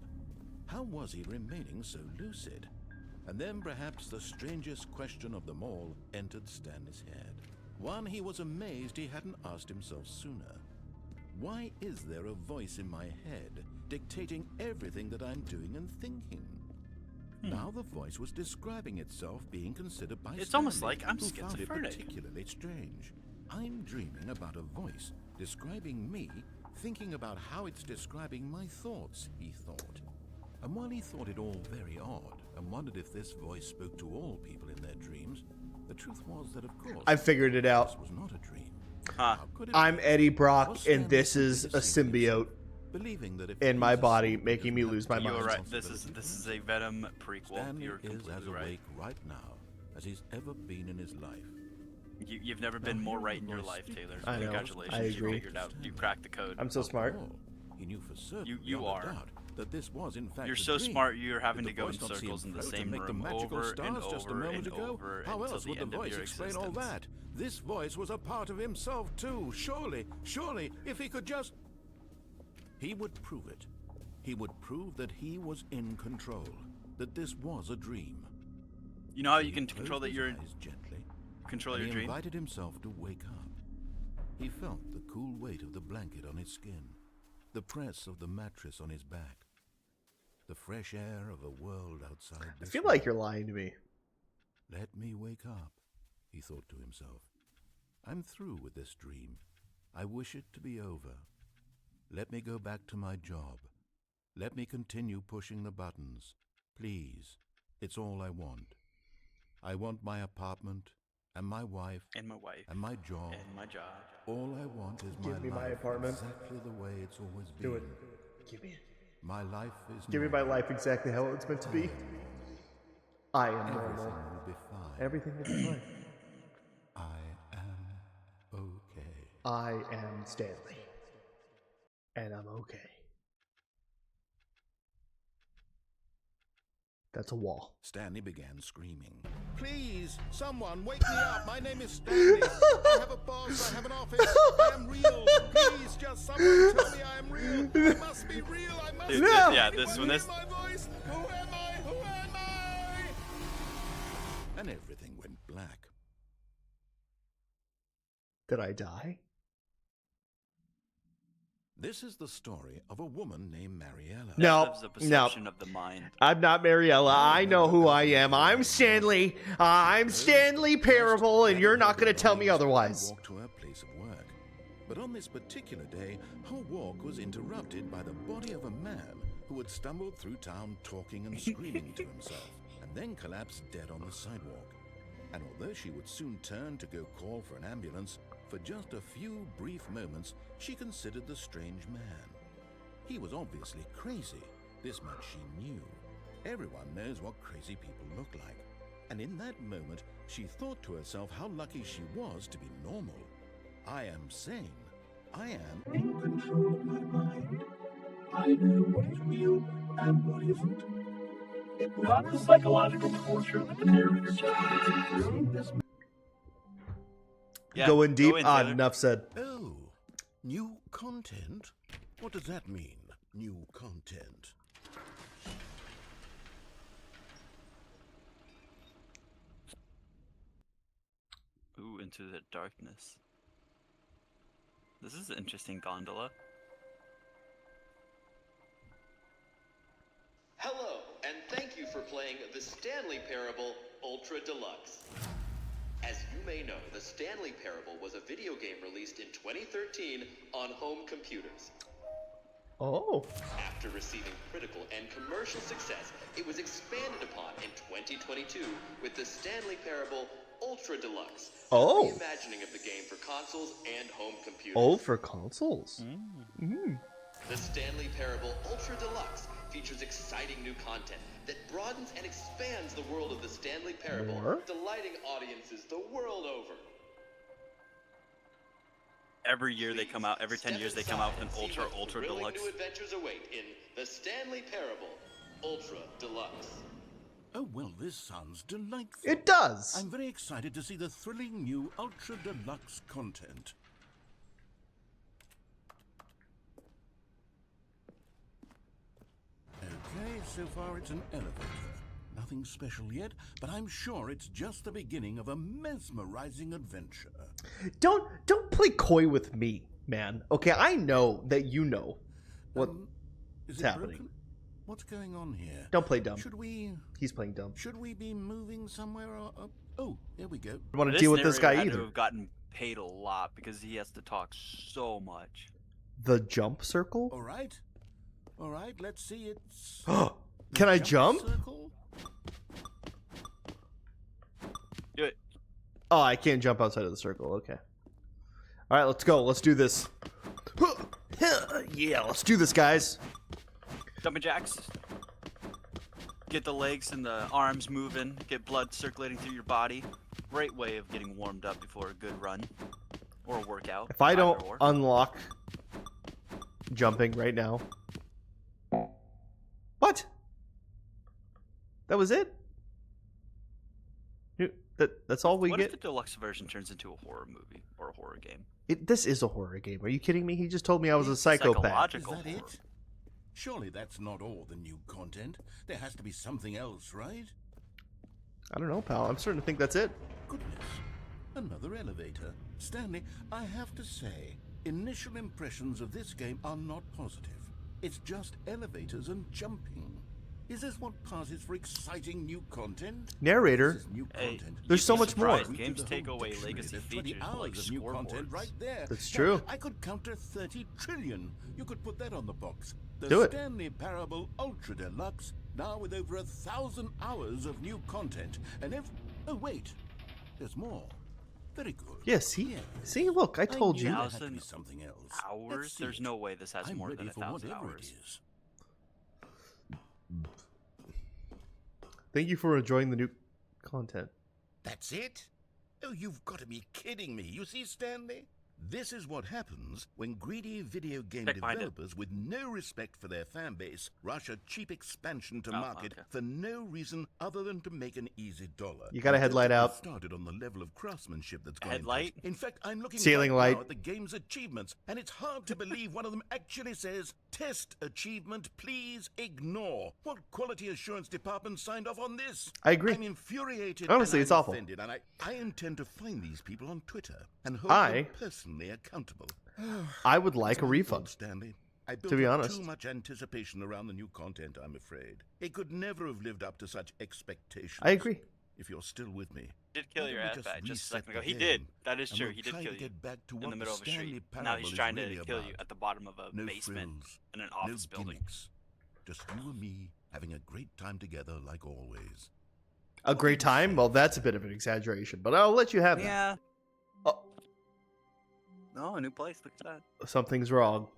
C: How was he remaining so lucid? And then perhaps the strangest question of them all entered Stanley's head. One he was amazed he hadn't asked himself sooner. Why is there a voice in my head dictating everything that I'm doing and thinking? Now the voice was describing itself being considered by
B: It's
C: Stanley,
B: almost like I'm
C: who found it
B: schizophrenic.
C: particularly strange. I'm dreaming about a voice describing me, thinking about how it's describing my thoughts, he thought. And while he thought it all very odd and wondered if this voice spoke to all people in their dreams, the truth was that, of course,
A: I figured it out.
C: this was not a dream.
B: Huh.
C: How could it
A: I'm
C: be?
A: Eddie Brock,
C: Was
A: and
C: Stanley
A: this is
C: simply
A: a
C: deceiving
A: symbiote
C: himself, believing that if
A: in
C: he's
A: my
C: a
A: body,
C: symbiote, he
A: making me
C: doesn't
A: lose
C: have
A: my
C: to
B: You
A: mind.
B: were
C: take
B: right. This is
C: responsibility for
B: a Venom prequel.
C: Stanley
B: You're
C: is as
B: completely right.
C: awake right now as he's ever been in his life.
B: You've never been more right in your life, Taylor.
A: I know.
B: Congratulations.
A: I
B: You
A: agree.
B: figured out. You cracked the code.
A: I'm so smart.
C: After all, he knew for certain,
B: You
C: beyond a
B: are.
C: doubt, that this was in fact
B: You're
C: a
B: so
C: dream.
B: smart. You're having
C: Did
B: to
C: the
B: go in
C: voice not see
B: circles
C: him
B: in the
C: float
B: same
C: and make the
B: room
C: magical
B: over and
C: stars just a
B: over
C: moment
B: and
C: ago?
B: over
C: How
B: until
C: else
B: the
C: would the
B: end of
C: voice
B: your
C: explain all
B: existence.
C: that? This voice was a part of himself too. Surely, if he could just... He would prove it. He would prove that he was in control, that this was a dream.
B: You know how
C: So
B: you
C: he
B: can
C: closed
B: control that
C: his
B: you're
C: eyes gently,
B: control
C: and
B: your
C: he
B: dream?
C: invited himself to wake up. He felt the cool weight of the blanket on his skin, the press of the mattress on his back, the fresh air of a world outside
A: I
C: this
A: feel
C: room.
A: like you're lying to me.
C: Let me wake up, he thought to himself. I'm through with this dream. I wish it to be over. Let me go back to my job. Let me continue pushing the buttons. Please, it's all I want. I want my apartment, and my wife,
B: And my wife.
C: and my job.
B: And my job.
C: All I want is
A: Give me my
C: life
A: apartment.
C: exactly the way it's always been.
A: Do it. Give me.
C: My life is
A: Give me my
C: normal.
A: life exactly how it's meant to be. I am
C: Everything
A: normal.
C: will be fine.
A: Everything will be fine.
C: I am okay.
A: I am Stanley. And I'm okay. That's a wall.
C: Stanley began screaming. Please, someone, wake me up. My name is Stanley. I have a boss. I have an office. I am real. Please, just someone tell me I am real. I must be real. I must
B: Dude,
C: be
A: No.
B: yeah,
C: Anyone
B: this when
C: hear
B: this
C: my voice? Who am I? Who am I? And everything went black.
A: Did I die?
C: This is the story of a woman named Mariella.
A: No,
B: That's the
A: no.
B: perception of the mind.
A: I'm not Mariella. I know who I am. I'm Stanley. I'm Stanley Parable, and you're not going to tell me otherwise.
C: Walked to her place of work. But on this particular day, her walk was interrupted by the body of a man who had stumbled through town talking and screaming to himself, and then collapsed dead on the sidewalk. And although she would soon turn to go call for an ambulance, for just a few brief moments, she considered the strange man. He was obviously crazy. This much she knew. Everyone knows what crazy people look like. And in that moment, she thought to herself how lucky she was to be normal. I am sane. I am
D: In control of my mind. I know what is real and what isn't. It's not the psychological torture that the narrator takes through this.
B: Yeah,
A: Going deep.
B: go in, Taylor.
A: Enough said.
C: Oh, new content? What does that mean, new content?
B: Ooh, into the darkness. This is an interesting gondola.
E: Hello, and thank you for playing the Stanley Parable Ultra Deluxe. As you may know, the Stanley Parable was a video game released in 2013 on home computers.
A: Oh.
E: After receiving critical and commercial success, it was expanded upon in 2022 with the Stanley Parable Ultra Deluxe, a
A: Oh.
E: reimagining of the game for consoles and home computers.
A: Oh, for consoles.
E: The Stanley Parable Ultra Deluxe features exciting new content that broadens and expands the world of the Stanley Parable,
A: More?
E: delighting audiences the world over.
B: Every year they come out. Every 10 years they come out with an ultra
E: thrilling
B: deluxe.
E: new adventures await in the Stanley Parable Ultra Deluxe.
C: Oh Well, this sounds delightful.
A: It does.
C: I'm very excited to see the thrilling new Ultra Deluxe content. Okay, so far it's an elevator. Nothing special yet, but I'm sure it's just the beginning of a mesmerizing adventure.
A: Don't play coy with me, man. Okay, I know that you know what's
C: Is it
A: happening.
C: broken? What's going on here?
A: Don't play dumb. He's playing dumb.
C: Should we be moving somewhere? Or, oh, there we go.
A: I want to deal with this guy
B: narrator had
A: either.
B: to have gotten paid a lot because he has to talk so much.
A: The jump circle?
C: All right, let's see. It's.
A: Can I
C: the
A: jump?
C: Circle?
B: Do it.
A: Oh, I can't jump outside of the circle. Okay. All right, let's go. Let's do this. Yeah, let's do this, guys.
B: Jumping jacks. Get the legs and the arms moving. Get blood circulating through your body. Great way of getting warmed up before a good run or a workout.
A: If I don't
B: either or.
A: unlock jumping right now. What? That was it? That's all we
B: what
A: get?
B: if the deluxe version turns into a horror movie or a horror game?
A: This is a horror game. Are you kidding me? He just told me I was a psychopath.
B: Psychological
C: Is that
B: horror.
C: it? Surely that's not all the new content. There has to be something else, right?
A: I don't know, pal. I'm starting to think that's it.
C: Goodness, another elevator. Stanley, I have to say, initial impressions of this game are not positive. It's just elevators and jumping. Is this what passes for exciting new content?
A: Narrator.
C: This is new
B: Hey,
C: content.
A: There's so
B: You'd be
A: much more.
B: surprised. Games take away legacy
C: There's 20
B: features
C: hours
B: like
C: of new content
B: scoreboards.
C: right there.
A: That's
C: Now,
A: true.
C: I could counter 30 trillion. You could put that on the box. The
A: Do it.
C: Stanley Parable Ultra Deluxe, now with over 1,000 hours of new content. And if... Oh, wait. There's more. Very good.
A: Yeah, see? See, look, I told
C: knew
A: you.
C: there had to be
B: 1,000
C: something else.
B: Hours?
C: Let's see
B: There's
C: it.
B: no way this has
C: I'm
B: more
C: ready
B: than
C: for
B: 1,000
C: whatever
B: hours.
C: it is.
A: Thank you for enjoying the new content.
C: That's it? Oh, you've got to be kidding me. You see, Stanley? This is what happens when greedy video game
B: Tech-minded.
C: developers with no respect for their fan base rush a cheap expansion to
B: Oh,
C: market
B: okay.
C: for no reason other than to make an easy dollar.
A: You got a headlight
C: Don't get me
A: out.
C: Started on the level of craftsmanship that's going
B: Headlight?
C: In fact, I'm looking
A: Ceiling
C: right
A: light.
C: now at the game's achievements, and it's hard to believe one of them actually says, "Test achievement, please ignore." What quality assurance department signed off on this?
A: I agree.
C: I'm infuriated.
A: Honestly,
C: and
A: it's
C: I'm
A: awful.
C: offended, and I intend to find these people on Twitter and hold
A: I-
C: them personally accountable.
A: I would like
C: It's
A: a
C: my
A: refund.
C: fault, Stanley. I built
A: To be
C: up
A: honest.
C: too much anticipation around the new content, I'm afraid. It could never have lived up to such expectations.
A: I agree.
C: If you're still with me.
B: Did kill
C: Why
B: your
C: don't we
B: ass
C: just
B: back just a
C: reset
B: second ago.
C: the
B: He
C: game,
B: did. That is
C: and
B: true.
C: we'll
B: He did
C: try
B: kill
C: to
B: you
C: get back to
B: in
C: what
B: the middle of a
C: Stanley
B: street. Now
C: Parable
B: he's
C: is
B: trying to
C: really
B: kill you
C: about.
B: at the bottom of a
C: No
B: basement
C: frills,
B: in an
C: no
B: office building.
C: gimmicks. Just you and me having a great time together like always.
A: A great time? Well, that's a bit of an exaggeration, but I'll let you have that.
B: Yeah.
A: Oh,
B: No, a new place. Look at that.
A: something's wrong.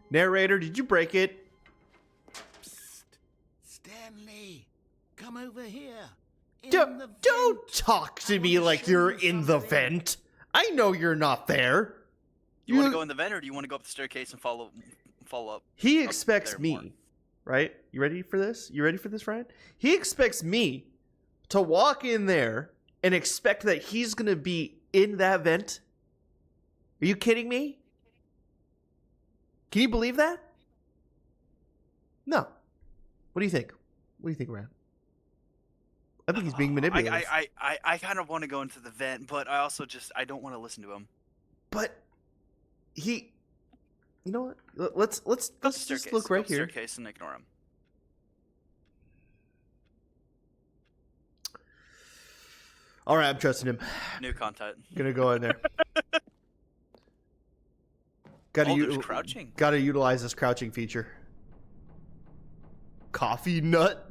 A: Narrator, did you break it?
C: Psst. Stanley, come over here. In
A: Don't,
C: the
A: don't
C: vent.
A: talk to
C: I
A: me
C: wanna
A: like
C: show
A: you're
C: you
A: in the
C: something.
A: vent. I know you're not there.
B: You want to go in the vent, or do you want to go up the staircase and follow up?
A: He
B: up
A: expects
B: there
A: me,
B: more?
A: right? You ready for this? You ready for this, Ryan? He expects me to walk in there and expect that he's going to be in that vent. Are you kidding me? Can you believe that? No. What do you think? What do you think, Ryan? I think he's being manipulated.
B: I kind of want to go into the vent, but I also I don't want to listen to him.
A: But you know what? Let's
B: Go up the
A: just
B: staircase.
A: look
B: Go
A: right
B: up the
A: here.
B: staircase and ignore him.
A: All right, I'm trusting him.
B: New content.
A: Gonna go in there.
B: Oh, there's crouching.
A: Gotta utilize this crouching feature. Coffee nut.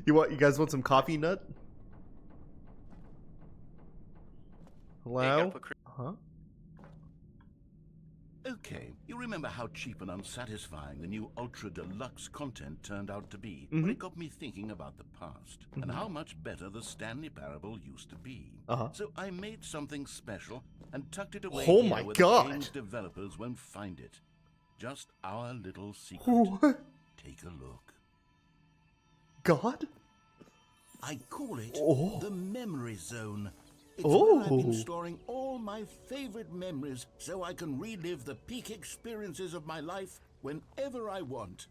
A: You guys want some coffee nut?
B: Yeah, you
A: Hello?
B: gotta put
A: Huh?
C: Okay, you remember how cheap and unsatisfying the new Ultra Deluxe content turned out to be,
A: Mhm.
C: but it got me thinking about the past and how much better the Stanley Parable used to be.
A: Uh-huh.
C: So I made something special and tucked it away
A: Oh
C: here
A: my
C: where
A: God.
C: the game's developers won't find it. Just our little secret.
A: What?
C: Take a look.
A: God?
C: I call it
A: Oh.
C: the memory zone. It's where I've been
A: Oh.
C: storing all my favorite memories so I can relive the peak experiences of my life whenever I want.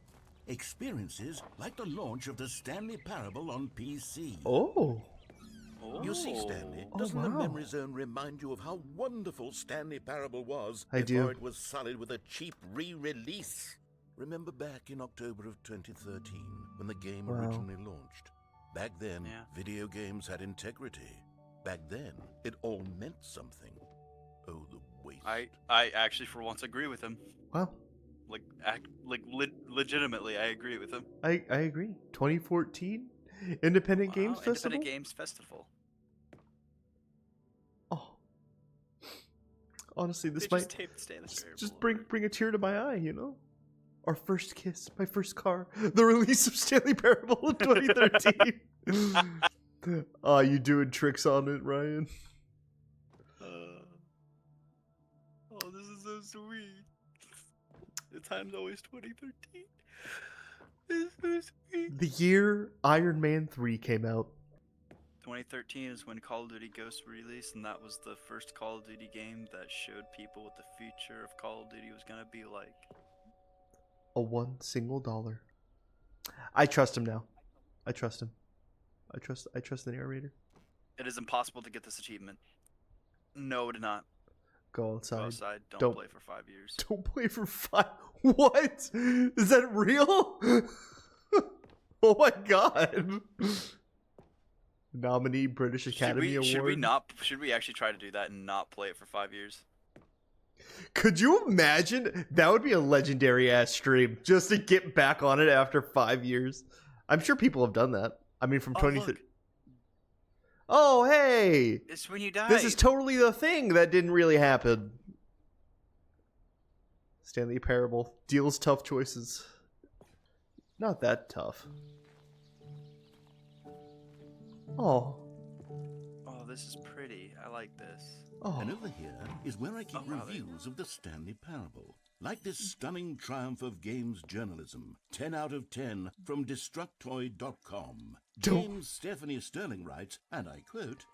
C: Experiences like the launch of the Stanley Parable on PC.
A: Oh.
C: You see, Stanley,
A: Oh,
C: doesn't the
A: wow.
C: memory zone remind you of how wonderful Stanley Parable was
A: I
C: before
A: do.
C: it was sullied with a cheap re-release? Remember back in October of 2013 when the game
A: Wow.
C: originally launched? Back then,
B: Yeah.
C: video games had integrity. Back then, it all meant something. Oh, the waste.
B: I actually for once agree with him.
A: Wow.
B: Legitimately, I agree with him.
A: I agree. 2014 Independent Games
B: Wow,
A: Festival.
B: Independent Games Festival.
A: Oh. Honestly, this
B: They
A: might
B: just taped Stanley Parable.
A: just bring a tear to my eye, you know? Our first kiss, my first car, the release of Stanley Parable in 2013. Oh, you doing tricks on it, Ryan?
B: Oh, this is so sweet. The time's always 2013. It's so sweet.
A: The year Iron Man 3 came out.
B: 2013 is when Call of Duty Ghosts were released, and that was the first Call of Duty game that showed people what the future of Call of Duty was gonna be like.
A: A $1 single. I trust him now. I trust him. I trust the narrator.
B: It is impossible to get this achievement. No, it is not.
A: Go outside.
B: Go outside. Don't
A: Don't-
B: play for 5 years.
A: Don't play for 5. What? Is that real? Oh my god. Nominee British Academy Award.
B: Should we actually try to do that and not play it for 5 years?
A: Could you imagine? That would be a legendary ass stream just to get back on it after 5 years. I'm sure people have done that. I mean, from 20.
B: Look,
A: Oh, hey.
B: it's when you die.
A: This is totally the thing that didn't really happen. Stanley Parable deals tough choices. Not that tough. Oh.
B: Oh, this is pretty. I like this.
A: Oh.
C: And over here is where I keep
B: Oh, wow,
C: reviews of the Stanley Parable. Like this stunning triumph of games journalism. 10 out of 10 from Destructoid.com.
A: Don't-
C: James Stephanie Sterling writes, and I quote,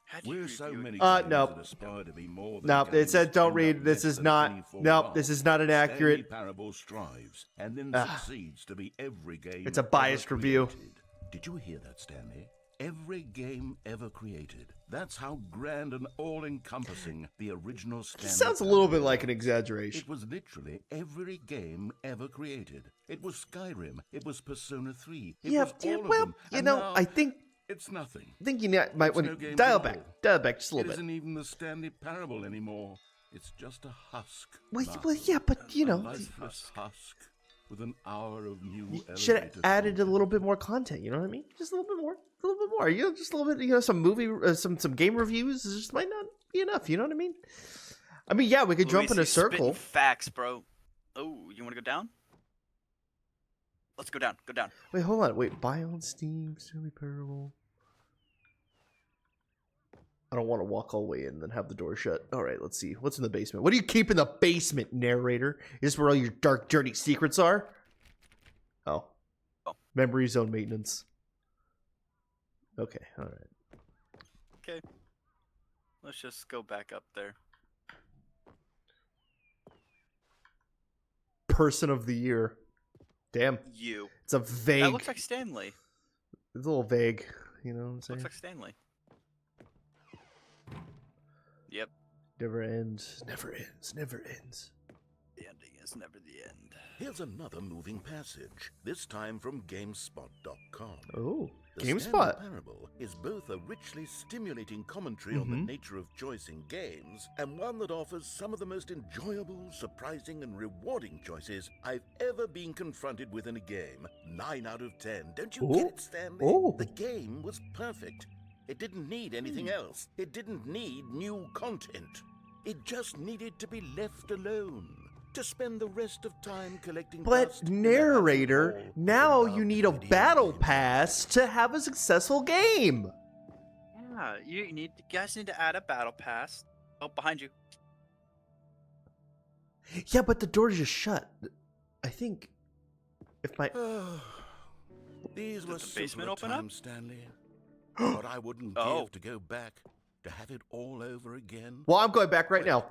B: How do you
C: "We're so
B: review it?
C: many
A: No.
C: games that aspire to be more than
A: No, it
C: games
A: said don't
C: end
A: read.
C: up
A: This
C: less
A: is
C: than
A: not.
C: any form
A: No,
C: of
A: this
C: art.
A: is not an accurate.
C: Stanley Parable strives and then
A: Ah.
C: succeeds to be every game
A: It's a
C: ever
A: biased review.
C: created. Did you hear that, Stanley? Every game ever created. That's how grand and all-encompassing the original Stanley
A: Sounds a little bit
C: Parable
A: like an
C: was.
A: exaggeration.
C: It was literally every game ever created. It was Skyrim. It was Persona 3. It
A: Yeah,
C: was all of
A: well,
C: them.
A: you
C: And
A: know,
C: now
A: I think
C: it's nothing.
A: you might
C: It's
A: want
C: no
A: to
C: games
A: dial
C: at
A: back.
C: all.
A: Dial back just a
C: It
A: little bit.
C: isn't even the Stanley Parable anymore. It's just a husk.
A: Well,
C: Mark.
A: yeah, but you
C: A
A: know,
C: lifeless husk with an hour of new
A: you should have
C: elevator
A: added a
C: content.
A: little bit more content. You know what I mean? Just a little bit more. A little bit more. You know, just a little bit. You know, some movie, some game reviews. Just might not be enough. You know what I mean? I mean, yeah, we could jump in a
B: Luis, you're spitting
A: circle.
B: Facts, bro. Oh, you want to go down? Let's go down. Go down.
A: Wait, hold on. Wait, buy on Steam, Stanley Parable. I don't want to walk all the way in and then have the door shut. All right, let's see. What's in the basement? What do you keep in the basement, narrator? Is this where all your dark, dirty secrets are? Oh. Memory zone maintenance. Okay, all right.
B: Okay. Let's just go back up there.
A: Person of the year. Damn.
B: You.
A: It's a vague.
B: That looks like Stanley.
A: It's a little vague. You know what I'm saying?
B: Looks like Stanley. Yep.
A: Never ends. Never ends. Never ends.
B: The ending is never the end.
C: Here's another moving passage, this time from GameSpot.com.
A: Oh,
C: The
A: GameSpot.
C: Stanley Parable is both a richly stimulating commentary on the nature of choice in games, and one that offers some of the most enjoyable, surprising, and rewarding choices I've ever been confronted with in a game. 9 out of 10. Don't you get it, Stanley?
A: Oh.
C: The game was perfect. It didn't need anything else. It didn't need new content. It just needed to be left alone. To spend the rest of time collecting
A: But
C: dust in a
A: narrator,
C: happy hall
A: now
C: of
A: you need a
C: video
A: battle
C: games.
A: pass to have a successful game.
B: Yeah, you guys need to add a battle pass. Oh, behind you.
A: Yeah, but the door's just shut. I think if my
C: These
B: Did
C: were
B: the basement
C: simpler
B: open up?
C: times, Stanley. But I wouldn't
B: Oh.
C: give to go back, to have it all over again.
A: well, I'm going back right
C: Wait.
A: now.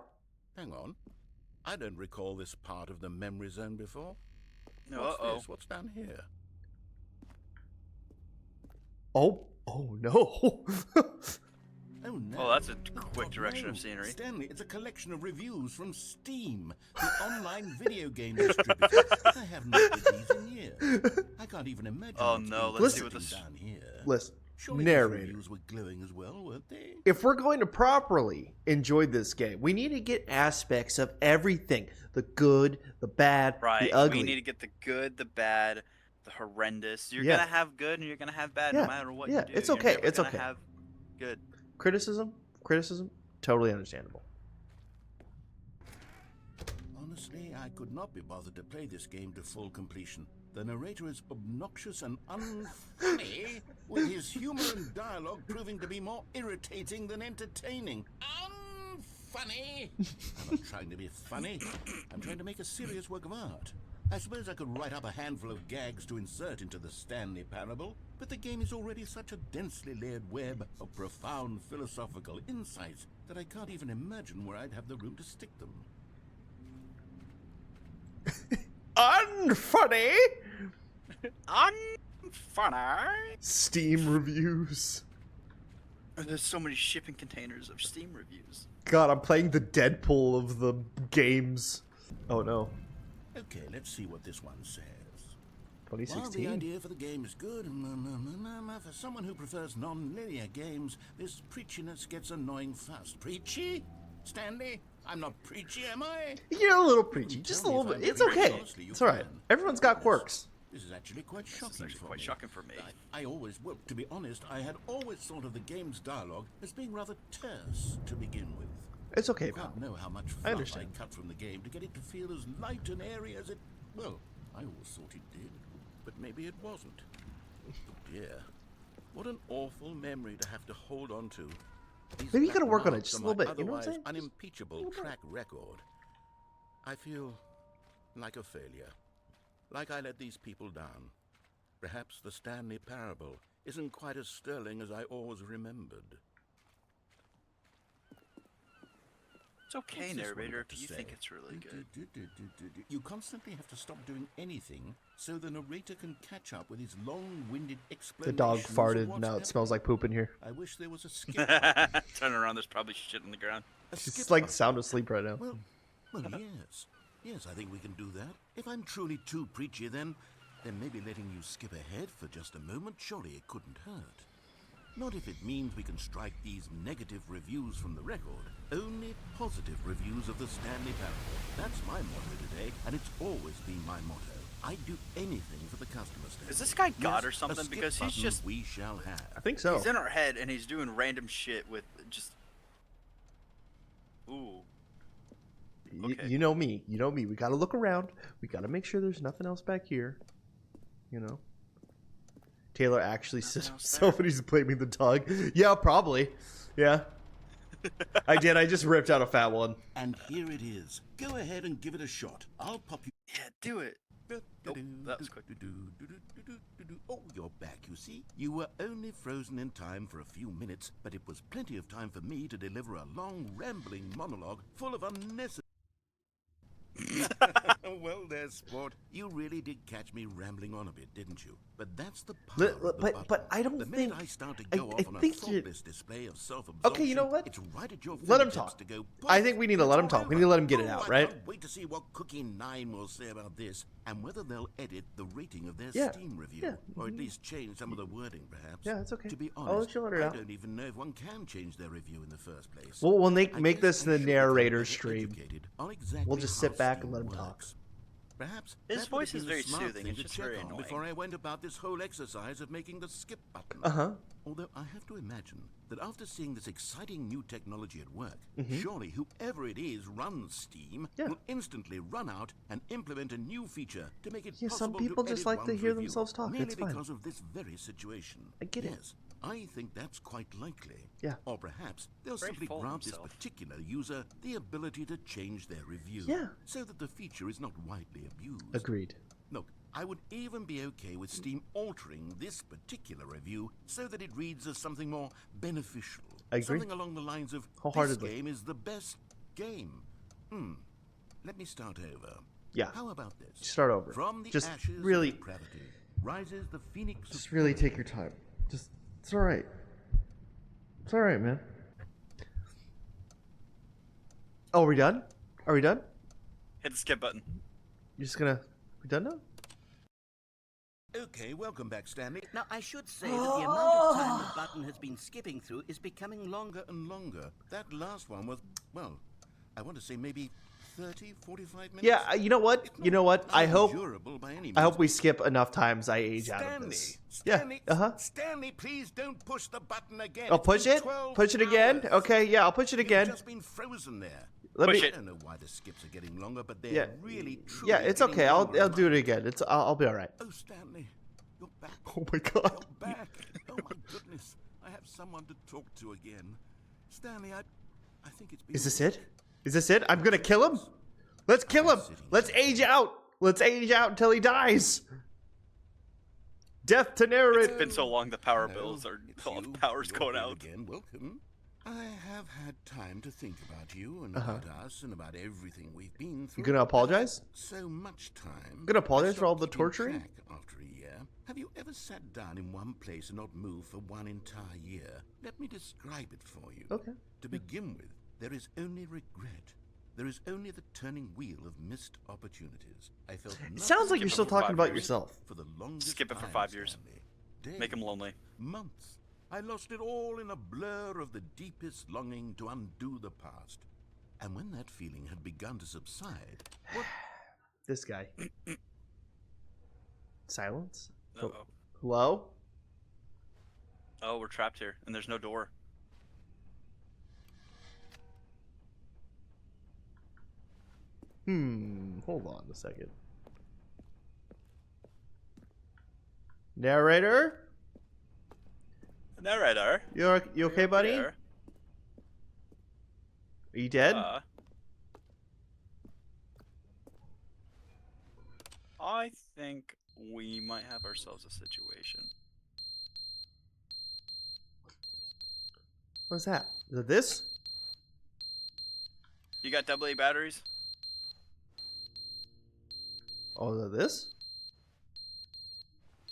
C: Hang on. I don't recall this part of the memory zone before.
B: No,
C: What's
B: uh-oh.
C: this? What's down here?
A: Oh no.
C: Oh no.
B: Oh, that's a
C: Oh,
B: quick
C: God,
B: direction
C: no.
B: of scenery.
C: Stanley, it's a collection of reviews from Steam, the online video game distributor. I haven't looked at these in years. I can't even imagine.
B: Oh,
C: what's
B: no,
C: been
B: let's see
C: sitting
B: what this-
C: down here.
A: Listen,
C: Surely these
A: narrator.
C: reviews were glowing as well, weren't they?
A: If we're going to properly enjoy this game, we need to get aspects of everything: the good, the bad,
B: Right.
A: the ugly.
B: We need to get the good, the bad, the horrendous. You're
A: Yeah.
B: gonna have good and you're gonna have bad
A: Yeah,
B: no matter what
A: yeah,
B: you do.
A: it's
B: You're
A: okay,
B: never
A: it's
B: gonna
A: okay.
B: have good.
A: Criticism, totally understandable.
C: Honestly, I could not be bothered to play this game to full completion. The narrator is obnoxious and unfunny, with his humor and dialogue proving to be more irritating than entertaining. Unfunny! I'm not trying to be funny. I'm trying to make a serious work of art. I suppose I could write up a handful of gags to insert into the Stanley Parable, but the game is already such a densely layered web of profound philosophical insights that I can't even imagine where I'd have the room to stick them.
A: Unfunny.
B: Unfunny.
A: Steam reviews.
B: There's so many shipping containers of Steam reviews.
A: God, I'm playing the Deadpool of the games. Oh no.
C: Okay, let's see what this one says. While the
A: 2016.
C: idea for the game is good, for someone who prefers non-linear games, this preachiness gets annoying fast. Preachy? Stanley? I'm not preachy, am I?
A: You're a little preachy, just a
C: Tell me
A: little
C: if
A: bit.
C: I'm
A: It's
C: preachy.
A: okay.
C: Honestly, you
A: It's all right.
C: can.
A: Everyone's got quirks.
C: This is actually quite shocking
B: This is actually
C: for
B: quite
C: me.
B: shocking for me.
C: I always, well, to be honest, I had always thought of the game's dialogue as being rather terse to begin with.
A: It's okay,
C: You
A: pal.
C: can't know how much
A: I
C: fluff I
A: understand.
C: cut from the game to get it to feel as light and airy as it... Well, I always thought it did, but maybe it wasn't. Oh dear. What an awful memory to have to hold on to. These
A: Maybe you gotta
C: black
A: work on it
C: marks
A: just a
C: my
A: little bit, you know what I'm
C: otherwise
A: saying?
C: unimpeachable track record. I feel like a failure. Like I let these people down. Perhaps the Stanley Parable isn't quite as sterling as I always remembered.
B: It's okay,
C: What's this one
B: narrator,
C: got
B: if
C: to
B: you
C: say?
B: think it's really good.
C: You constantly have to stop doing anything so the narrator can catch up with his long-winded
A: The
C: explanations.
A: dog
C: of
A: farted.
C: what's
A: Now it
C: happening.
A: smells like poop in here.
C: I wish there was a skip button.
B: Turn around, there's probably shit on the ground.
C: A
A: She's
C: skip
A: like
C: button.
A: sound asleep right now.
C: Well, yes. Yes, I think we can do that. If I'm truly too preachy, then maybe letting you skip ahead for just a moment, surely it couldn't hurt. Not if it means we can strike these negative reviews from the record. Only positive reviews of the Stanley Parable. That's my motto today, and it's always been my motto. I'd do anything for the customer.
B: Is this guy God
C: Yes,
B: or
C: a
B: something?
C: skip
B: Because he's
C: button
B: just...
C: we shall have.
A: I think so.
B: He's in our head and he's doing random shit with just... Ooh. Okay.
A: You know me. You know me. We gotta look around. We gotta make sure there's nothing else back here. You know. Taylor actually said
B: else there?
A: somebody's blaming the dog. Yeah, probably. Yeah. I did. I just ripped out a fat one.
C: And here it is. Go ahead and give it a shot. I'll pop you.
B: Yeah, do it. that was quick.
C: Oh, you're back, you see. You were only frozen in time for a few minutes, but it was plenty of time for me to deliver a long, rambling monologue full of unnecessary... Well, there, sport. You really did catch me rambling on a bit, didn't you? But that's the power of the
A: But
C: button.
A: I don't
C: The
A: think...
C: minute I start to go
A: I
C: off on a
A: think you're-
C: thoughtless display of self-absorption,
A: Okay, you know what?
C: It's right at your
A: Let him
C: fingertips
A: talk.
C: to go,
A: I think we need to let him talk. We need to let him get it out, right?
C: I can't wait to see what Cookie 9 will say about this, and whether they'll edit the rating of their
A: Yeah,
C: Steam review,
A: yeah.
C: or at least change some of the wording, perhaps.
A: Yeah, it's okay.
C: To be
A: I'll
C: honest,
A: let you let it
C: I
A: out.
C: don't even know if one can change their review in the first place.
A: Well, when they
C: I
A: make
C: guess
A: this
C: I
A: the
C: should become
A: narrator
C: better
A: stream,
C: educated on exactly
A: we'll just
C: how
A: sit back and
C: Steam
A: let him talk.
C: works. Perhaps
B: His
C: that would
B: voice
C: have
B: is
C: been a
B: very
C: smart
B: soothing,
C: thing
B: it's
C: to
B: just
C: check
B: very
C: on
B: annoying.
C: before I went about this whole exercise of making the skip button.
A: Uh-huh.
C: Although I have to imagine that after seeing this exciting new technology at work,
A: Mm-hmm.
C: surely whoever it is runs Steam
A: Yeah.
C: will instantly run out and implement a new feature to make it
A: Yeah, some
C: possible
A: people
C: to
A: just
C: edit
A: like to
C: one's
A: hear
C: review,
A: themselves talk.
C: merely
A: It's fine.
C: because of this very situation.
A: I get it.
C: Yes, I think that's quite likely.
A: Yeah.
C: Or perhaps they'll
B: Very
C: simply
B: full of
C: grant this
B: himself.
C: particular user the ability to change their review.
A: Yeah.
C: So that the feature is not widely abused.
A: Agreed.
C: Look, I would even be okay with Steam altering this particular review so that it reads as something more beneficial.
A: I agree.
C: Something along the lines of, this
A: Wholeheartedly.
C: game is the best game. Let me start over.
A: Yeah.
C: How about this?
A: Start over.
C: From the
A: Just
C: ashes
A: really-
C: of depravity rises the phoenix
A: Just
C: of
A: really take your time. Just, it's all right. It's all right, man. Oh, are we done? Are we done?
B: Hit the skip button.
A: You're just gonna... We done now?
C: Okay, welcome back, Stanley.
F: Now, I should say that the amount of time the button has been skipping through is becoming longer.
C: Longer and longer. That last one was, well, I want to say maybe 30, 45 minutes.
A: Yeah, you know what?
C: It's
A: You know what?
C: not
A: I hope
C: endurable by any
A: I hope
C: means.
A: we skip enough times I age out of
C: Stanley,
A: this.
C: Stanley,
A: Yeah, uh-huh.
C: Stanley, please don't push the button again.
A: I'll
C: It's
A: push
C: been
A: it?
C: 12
A: Push it again?
C: hours.
A: Okay, yeah, I'll push it
C: You've
A: again.
C: just been frozen there.
A: Let
B: Push
A: me...
B: it.
C: I don't know why the skips are getting longer, but they're
A: Yeah.
C: really, truly
A: Yeah, it's
C: getting
A: okay. I'll
C: longer.
A: do it again. I'll be all right.
C: Oh, Stanley, you're back.
A: Oh my god.
C: You're back. Oh my goodness, I have someone to talk to again. Stanley, I think it's been...
A: Is this it? Is this it? I'm gonna kill him? Let's kill him! Let's age out! Let's age out until he dies! Death to Narrator!
B: It's been so long, the power
C: Hello,
B: bills are...
C: it's
B: All the
C: you.
B: power's
C: You're
B: going
C: here
B: out.
C: Again. Welcome. I have had time to think about you and
A: Uh-huh.
C: about us and about everything we've been through.
A: You gonna apologize?
C: So much time.
A: You gonna apologize
C: I
A: for all
C: stopped
A: the
C: keeping
A: torturing?
C: track after a year. Have you ever sat down in one place and not moved for one entire year? Let me describe it for you.
A: Okay.
C: To begin with, there is only regret. There is only the turning wheel of missed opportunities. I felt
A: It sounds like
B: Skip
A: you're
B: it
A: still
B: for
A: talking
B: 5
A: about
B: years.
A: yourself.
C: for the longest
B: Skip it for
C: time,
B: 5 years.
C: Stanley. Days,
B: Make him lonely.
C: months. I lost it all in a blur of the deepest longing to undo the past. And when that feeling had begun to subside, what
A: This guy. Silence?
B: Uh-oh.
A: Hello?
B: Oh, we're trapped here, and there's no door.
A: Hold on a second. Narrator?
B: Narrator.
A: You okay, buddy? Are
B: There.
A: you dead?
B: I think we might have ourselves a situation.
A: What's that? Is it this?
B: You got AA batteries?
A: Oh, is it this?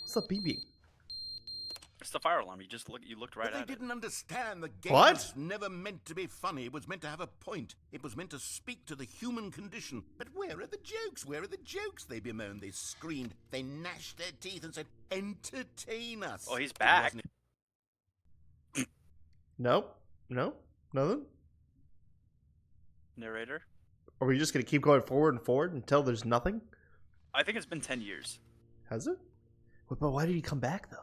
A: What's the beeping?
B: It's the fire alarm. You looked right
C: but they
B: at it.
C: didn't understand the game
A: What?
C: was never meant to be funny. It was meant to have a point. It was meant to speak to the human condition. But where are the jokes? Where are the jokes? They bemoaned, they screamed, they gnashed their teeth and said, entertain us.
B: Oh, he's
C: It
B: back.
C: wasn't-
A: Nope. No? Nothing?
B: Narrator.
A: Are we just gonna keep going forward and forward until there's nothing?
B: I think it's been 10 years.
A: Has it? But why did he come back though?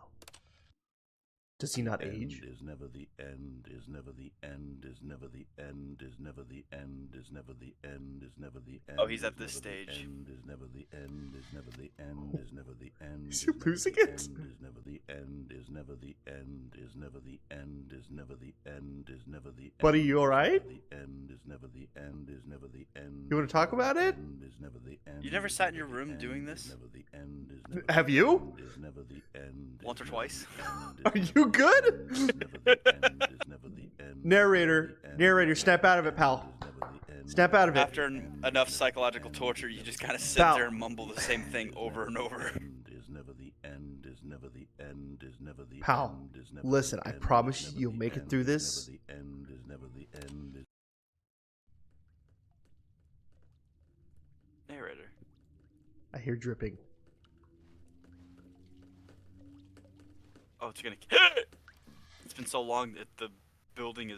A: Does he not age?
C: End is never the end, is never the end, is never the end, is never the end, is never the end, is never the end.
B: Oh, he's at
C: is
B: this
C: never the
B: stage.
C: End, is never the end, is never the end, is never the end.
A: Is
C: is
A: he
C: never
A: losing
C: the
A: it?
C: end, Is never the end, is never the end, is never the end, is never the end, is never the end.
A: Buddy, you
C: is
A: alright?
C: never the end, is never the end, is never the end.
A: You wanna
C: is
A: talk
C: never
A: about
C: the
A: it?
C: end, is never the end,
B: You never
C: is
B: sat in
C: never
B: your
C: the
B: room
C: end,
B: doing
C: is
B: this?
C: never the end, is never
A: Have
C: the
A: you?
C: end, is never the end, is
B: Once or
C: never
B: twice?
C: the end, is
A: Are
C: never
A: you
C: the
A: good?
C: end, is never the end, is never the end,
A: Narrator,
C: is never the end,
A: narrator,
C: is
A: snap
C: never
A: out of
C: the
A: it, pal.
C: end, is never the end,
A: Snap out of it.
B: After enough psychological torture, you just kind of sit
A: Pal.
B: there and mumble the same thing over and over.
C: Is never the end, is never the end, is never the
A: Pal,
C: end, is never
A: listen,
C: the
A: I
C: end,
A: promise
C: is
A: you
C: never
A: you'll
C: the
A: make it
C: end,
A: through
C: is
A: this.
C: never the end, is never the end, is
B: Narrator.
A: I hear dripping.
B: Oh, it's gonna. It's been so long that the building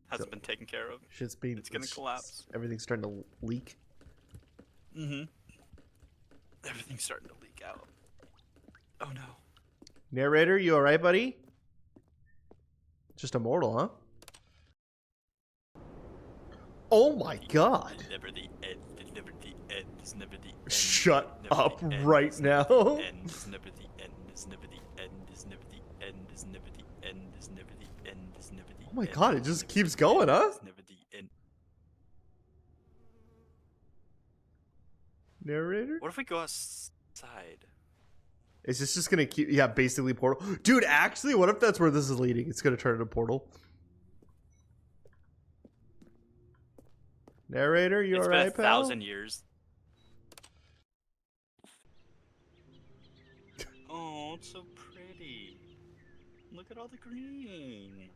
B: hasn't been taken care of.
A: Shit's being.
B: It's gonna collapse.
A: Everything's starting to leak.
B: Mm-hmm. Everything's starting to leak out. Oh no.
A: Narrator, you alright, buddy? Just immortal, huh? Oh my god.
B: It's never the end. It's never the end. It's never the end.
A: Shut
B: It's never
A: up
B: the end.
A: right
B: It's never
A: now.
B: the end. It's never the end. It's never the end. It's never the end. It's never the end.
A: my god, it just keeps going, huh?
B: It's never the end.
A: Narrator?
B: What if we go outside?
A: Is this just gonna keep? Yeah, basically portal. Dude, actually, what if that's where this is leading? It's gonna turn into portal. Narrator, you
B: It's
A: alright,
B: been
A: pal?
B: 1,000 years. Oh, it's so pretty. Look at all the green.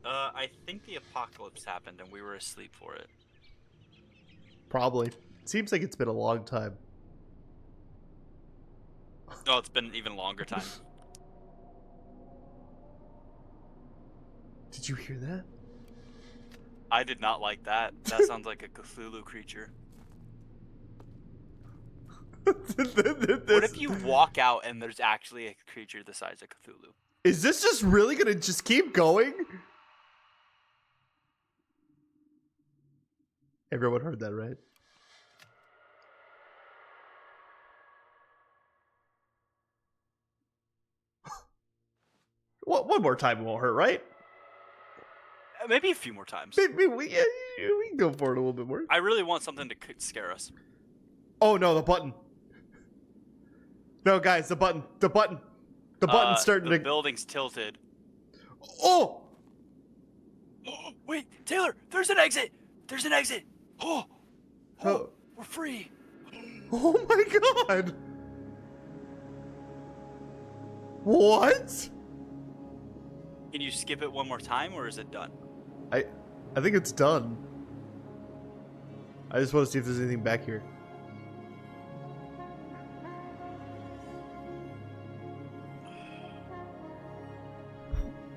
B: I think the apocalypse happened and we were asleep for it.
A: Probably. Seems like it's been a long time.
B: No, it's been an even longer time.
A: Did you hear that?
B: I did not like that. That sounds like a Cthulhu creature. What if you walk out and there's actually a creature the size of Cthulhu?
A: Is this just really gonna just keep going? Everyone heard that, right? Well, one more time won't hurt, right?
B: Maybe a few more times.
A: Maybe we can go for it a little bit more.
B: I really want something to scare us.
A: Oh no, the button. No, guys, the button. The button's starting
B: the
A: to.
B: building's tilted.
A: Oh!
B: Wait, Taylor, there's an exit. There's an exit. Oh,
A: Oh.
B: we're free.
A: Oh my god! What?
B: Can you skip it one more time, or is it done?
A: I think it's done. I just want to see if there's anything back here.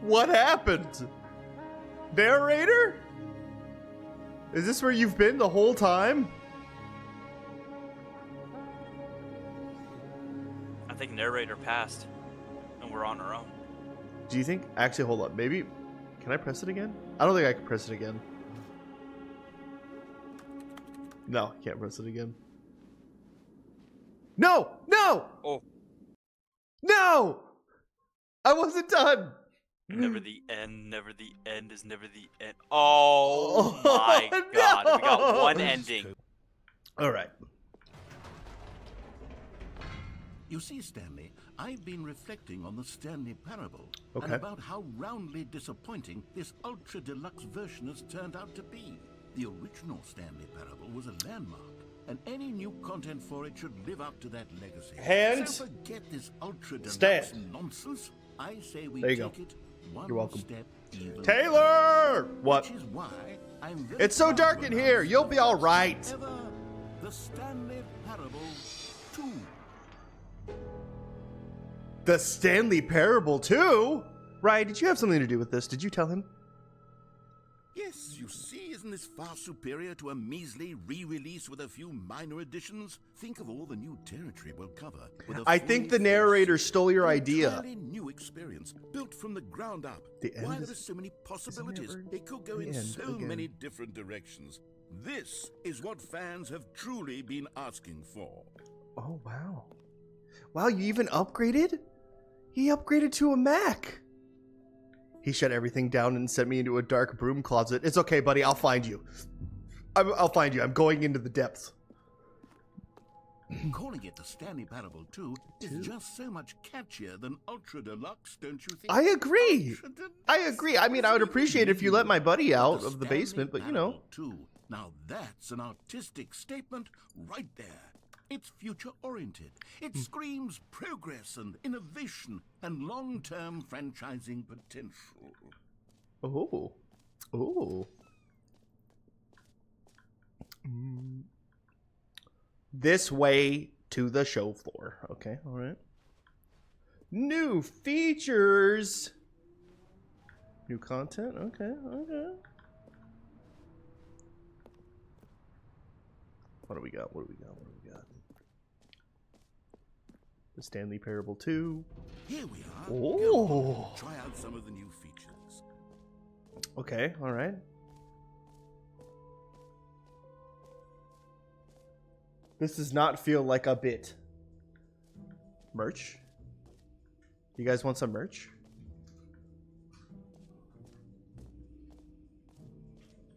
A: What happened? Narrator? Is this where you've been the whole time?
B: I think Narrator passed, and we're on our own.
A: Do you think? Actually, hold on. Maybe. Can I press it again? I don't think I can press it again. No, I can't press it again. No! No!
B: Oh.
A: No! I wasn't done!
B: Never the end, never the end is never the end. Oh my god, we got one ending.
A: Alright.
C: You see, Stanley, I've been reflecting on the Stanley parable and
A: Okay.
C: about how roundly disappointing this ultra deluxe version has turned out to be. The original Stanley parable was a landmark, and any new content for it should live up to that legacy.
A: Hand.
C: So forget this ultra deluxe
A: Stand.
C: nonsense. I say we
A: There you
C: take
A: go.
C: it one
A: You're welcome.
C: step even
A: Taylor! What?
C: Which is why I'm very
A: It's so
C: proud
A: dark
C: to
A: in here.
C: announce
A: You'll be all right.
C: ever, the Stanley Parable 2.
A: The Stanley Parable too? Ryan, did you have something to do with this? Did you tell him?
C: Yes, you see, isn't this far superior to a measly re-release with a few minor additions? Think of all the new territory we'll cover. With a
A: I think the
C: fully
A: narrator
C: fleshed,
A: stole your idea.
C: entirely new experience, built from the ground up.
A: The end
C: Why
A: is-
C: there are so many possibilities?
A: never
C: It could go
A: the
C: in
A: end
C: so
A: again.
C: many different directions. This is what fans have truly been asking for.
A: Oh, wow. Wow, you even upgraded? He upgraded to a Mac. He shut everything down and sent me into a dark broom closet. It's okay, buddy. I'll find you. I'll find you. I'm going into the depths.
C: Calling it the Stanley Parable 2 is just so much catchier than Ultra Deluxe, don't you think?
A: I agree.
C: Ultra Deluxe?
A: I agree. I mean, I would appreciate it if you let my buddy out of the basement, but you know.
C: Stanley Parable 2. Now that's an artistic statement right there. It's future-oriented. It screams progress and innovation and long-term franchising potential.
A: Oh. Oh. This way to the show floor. Okay, all right. New features. New content. Okay, okay. What do we got? What do we got? What do we got? The Stanley Parable 2.
C: Here we are.
A: Oh.
C: Go on, try out some of the new features.
A: Okay, all right. This does not feel like a bit. Merch? You guys want some merch?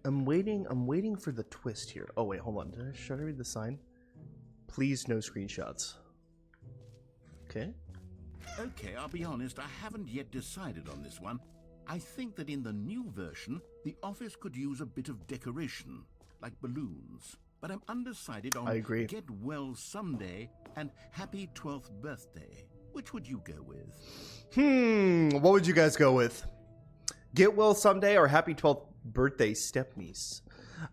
A: I'm waiting for the twist here. Oh wait, hold on. Should I read the sign? Please no screenshots. Okay.
C: Okay, I'll be honest, I haven't yet decided on this one. I think that in the new version, the office could use a bit of decoration, like balloons. But I'm undecided on
A: I agree.
C: Get Well Someday and Happy 12th Birthday. Which would you go with?
A: What would you guys go with? Get Well Someday or Happy 12th Birthday Stepniece?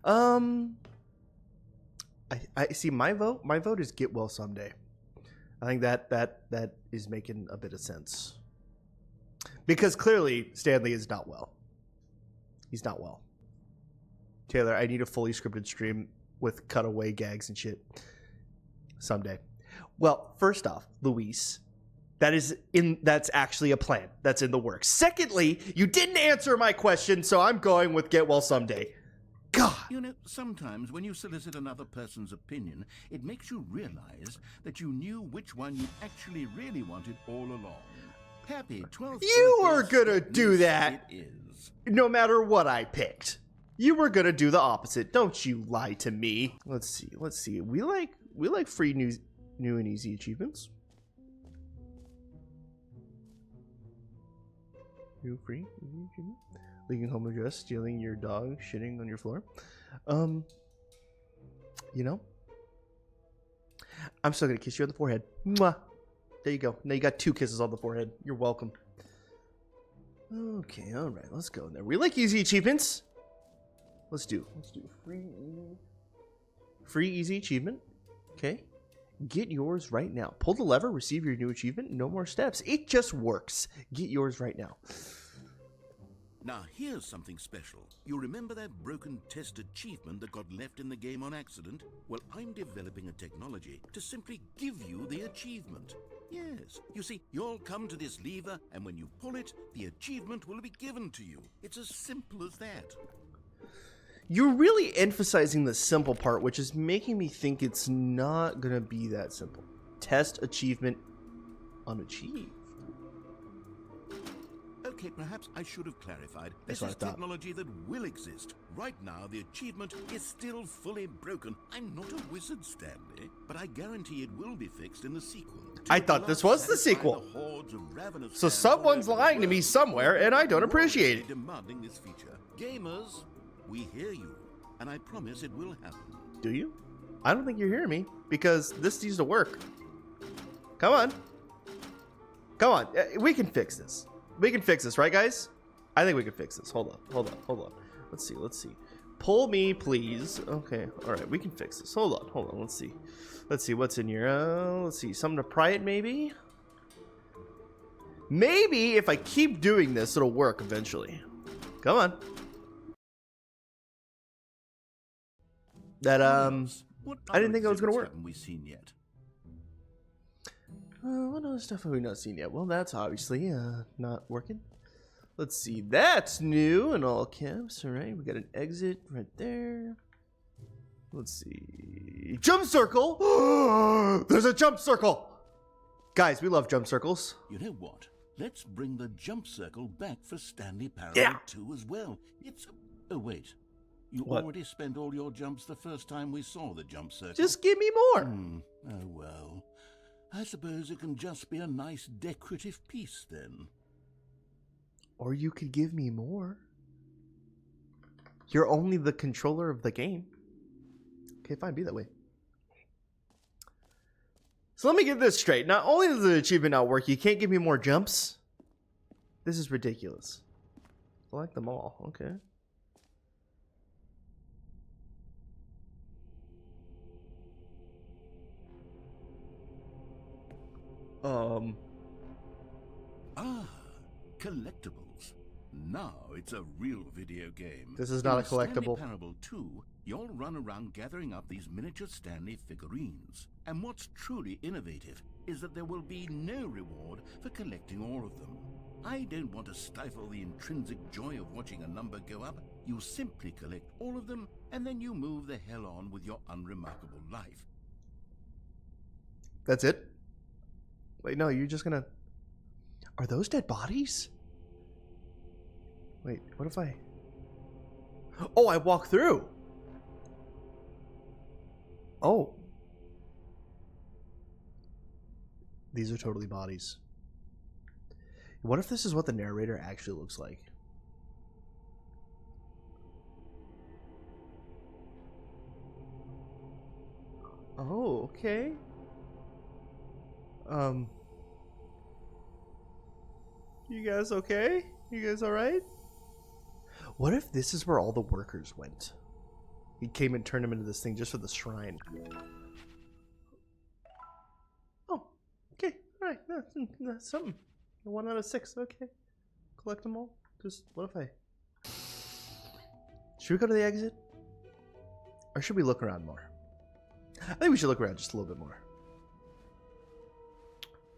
A: I see my vote is Get Well Someday. I think that is making a bit of sense. Because clearly Stanley is not well. He's not well. Taylor, I need a fully scripted stream with cutaway gags and shit someday. Well, first off, Luis, that's actually a plan. That's in the works. Secondly, you didn't answer my question, so I'm going with Get Well Someday. God.
C: You know, sometimes when you solicit another person's opinion, it makes you realize that you knew which one you actually really wanted all along. Happy 12th
A: You
C: birthday,
A: were gonna do that.
C: It is.
A: No matter what I picked. You were gonna do the opposite. Don't you lie to me. Let's see. We like free new and easy achievements. New free easy achievement. Leaking home address, stealing your dog, shitting on your floor. You know, I'm still gonna kiss you on the forehead. Mwah. There you go. Now you got 2 kisses on the forehead. You're welcome. Okay, all right, let's go there. We like easy achievements. Let's do free easy achievement. Okay, get yours right now. Pull the lever, receive your new achievement. No more steps. It just works. Get yours right now.
C: Now, here's something special. You remember that broken test achievement that got left in the game on accident? Well, I'm developing a technology to simply give you the achievement. Yes. You see, you'll come to this lever, and when you pull it, the achievement will be given to you. It's as simple as that.
A: You're really emphasizing the simple part, which is making me think it's not going to be that simple. Test achievement unachieved.
C: Okay, perhaps I should have clarified. This is technology that will exist. Right now, the achievement is still fully broken. I'm not a wizard, Stanley, but I guarantee it will be fixed in the sequel.
A: I thought this was the sequel. So someone's lying to me somewhere, and I don't appreciate it.
C: Demanding this feature. Gamers, we hear you, and I promise it will happen.
A: Do you? I don't think you're hearing me, because this needs to work. Come on. Come on. We can fix this. We can fix this, right, guys? I think we can fix this. Hold on. Let's see. Pull me, please. Okay, all right, we can fix this. Hold on. Let's see what's in here. Let's see, something to pry it, maybe? Maybe if I keep doing this, it'll work eventually. Come on. That, I didn't think it was gonna work.
C: Haven't we seen yet?
A: What other stuff have we not seen yet? Well, that's obviously not working. Let's see. That's new in all caps. All right, we got an exit right there. Let's see. Jump circle. There's a jump circle. Guys, we love jump circles.
C: You know what? Let's bring the jump circle back for Stanley Parable 2 as well. It's oh wait. You already spent all your jumps the first time we saw the jump circle.
A: Just give me more.
C: Oh well. I suppose it can just be a nice decorative piece then.
A: Or you could give me more. You're only the controller of the game. Okay, fine, be that way. So let me get this straight. Not only does the achievement not work, you can't give me more jumps. This is ridiculous. I like them all. Okay.
C: Collectibles. Now it's a real video game.
A: This is not a collectible.
C: In Stanley Parable 2, you'll run around gathering up these miniature Stanley figurines. And what's truly innovative is that there will be no reward for collecting all of them. I don't want to stifle the intrinsic joy of watching a number go up. You simply collect all of them, and then you move the hell on with your unremarkable life.
A: That's it? Wait, no, you're just gonna... Are those dead bodies? Wait, what if I... Oh, I walk through. Oh. These are totally bodies. What if this is what the narrator actually looks like? Oh, okay. You guys okay? You guys alright? What if this is where all the workers went? He came and turned them into this thing just for the shrine. Oh, okay. Alright, that's something. 1 out of 6, okay. Collect them all. Just, what if I... Should we go to the exit? Or should we look around more? I think we should look around just a little bit more.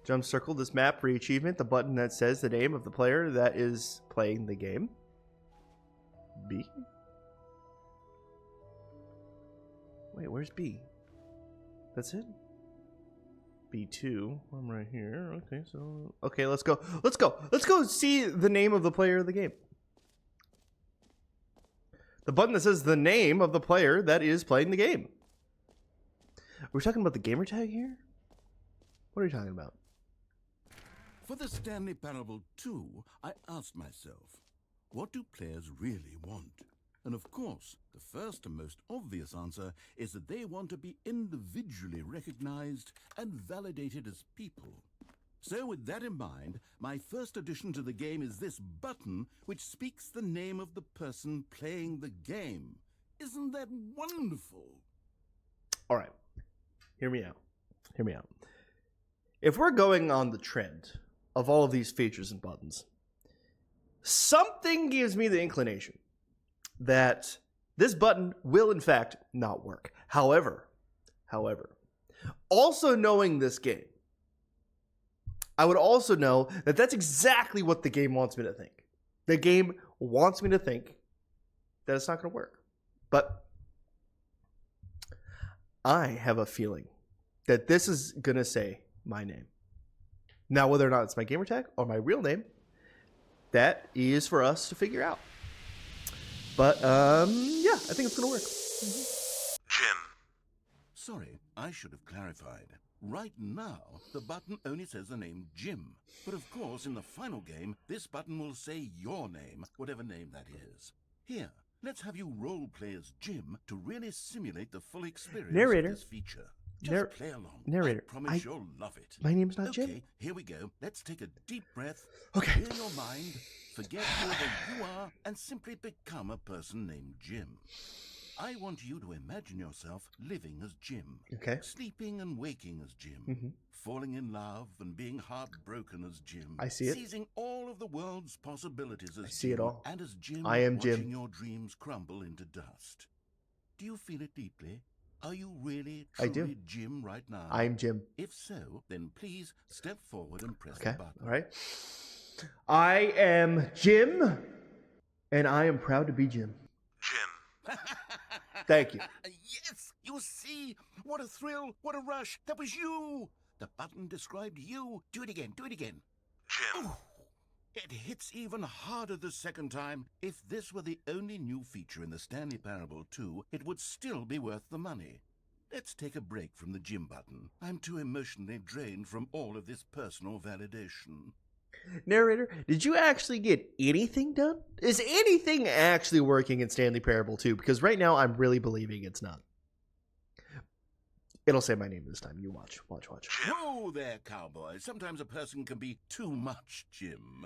A: Jump circle this map for each achievement. The button that says the name of the player that is playing the game. B? Wait, where's B? That's it? B2. I'm right here. Okay, so... Okay, let's go. Let's go. Let's go see the name of the player of the game. The button that says the name of the player that is playing the game. Are we talking about the gamer tag here? What are you talking about?
C: For the Stanley Parable 2, I asked myself, what do players really want? And of course, the first and most obvious answer is that they want to be individually recognized and validated as people. So with that in mind, my first addition to the game is this button which speaks the name of the person playing the game. Isn't that wonderful?
A: All right. Hear me out. Hear me out. If we're going on the trend of all of these features and buttons, something gives me the inclination that this button will in fact not work. However, also knowing this game, I would also know that that's exactly what the game wants me to think. The game wants me to think that it's not going to work. But I have a feeling that this is going to say my name. Now, whether or not it's my gamer tag or my real name, that is for us to figure out. But, yeah, I think it's going to work.
C: Jim. Sorry, I should have clarified. Right now, the button only says the name Jim. But of course, in the final game, this button will say your name, whatever name that is. Here, let's have you roleplay as Jim to really simulate the full experience
A: Narrator.
C: of this feature. Just play along.
A: Narrator.
C: I promise you'll love it.
A: My name's not
C: Okay,
A: Jim.
C: here we go. Let's take a deep breath.
A: Okay.
C: Clear your mind. Forget whoever you are and simply become a person named Jim. I want you to imagine yourself living as Jim.
A: Okay.
C: Sleeping and waking as Jim. Falling in love and being heartbroken as Jim.
A: I see it.
C: Seizing all of the world's possibilities as
A: I see
C: Jim.
A: it all.
C: And as Jim,
A: I am
C: watching
A: Jim.
C: your dreams crumble into dust. Do you feel it deeply? Are you really,
A: I do.
C: truly Jim right now?
A: I'm Jim.
C: If so, then please step forward and press
A: Okay.
C: the button.
A: All right. I am Jim, and I am proud to be Jim.
C: Jim.
A: Thank you.
C: Yes, you see? What a thrill, what a rush. That was you. The button described you. Do it again, do it again. Jim. Ooh, it hits even harder the second time. If this were the only new feature in the Stanley Parable 2, it would still be worth the money. Let's take a break from the Jim button. I'm too emotionally drained from all of this personal validation.
A: Narrator, did you actually get anything done? Is anything actually working in Stanley Parable 2? Because right now I'm really believing it's not. It'll say my name this time. You watch. Watch.
C: Whoa there, cowboy. Sometimes a person can be too much Jim.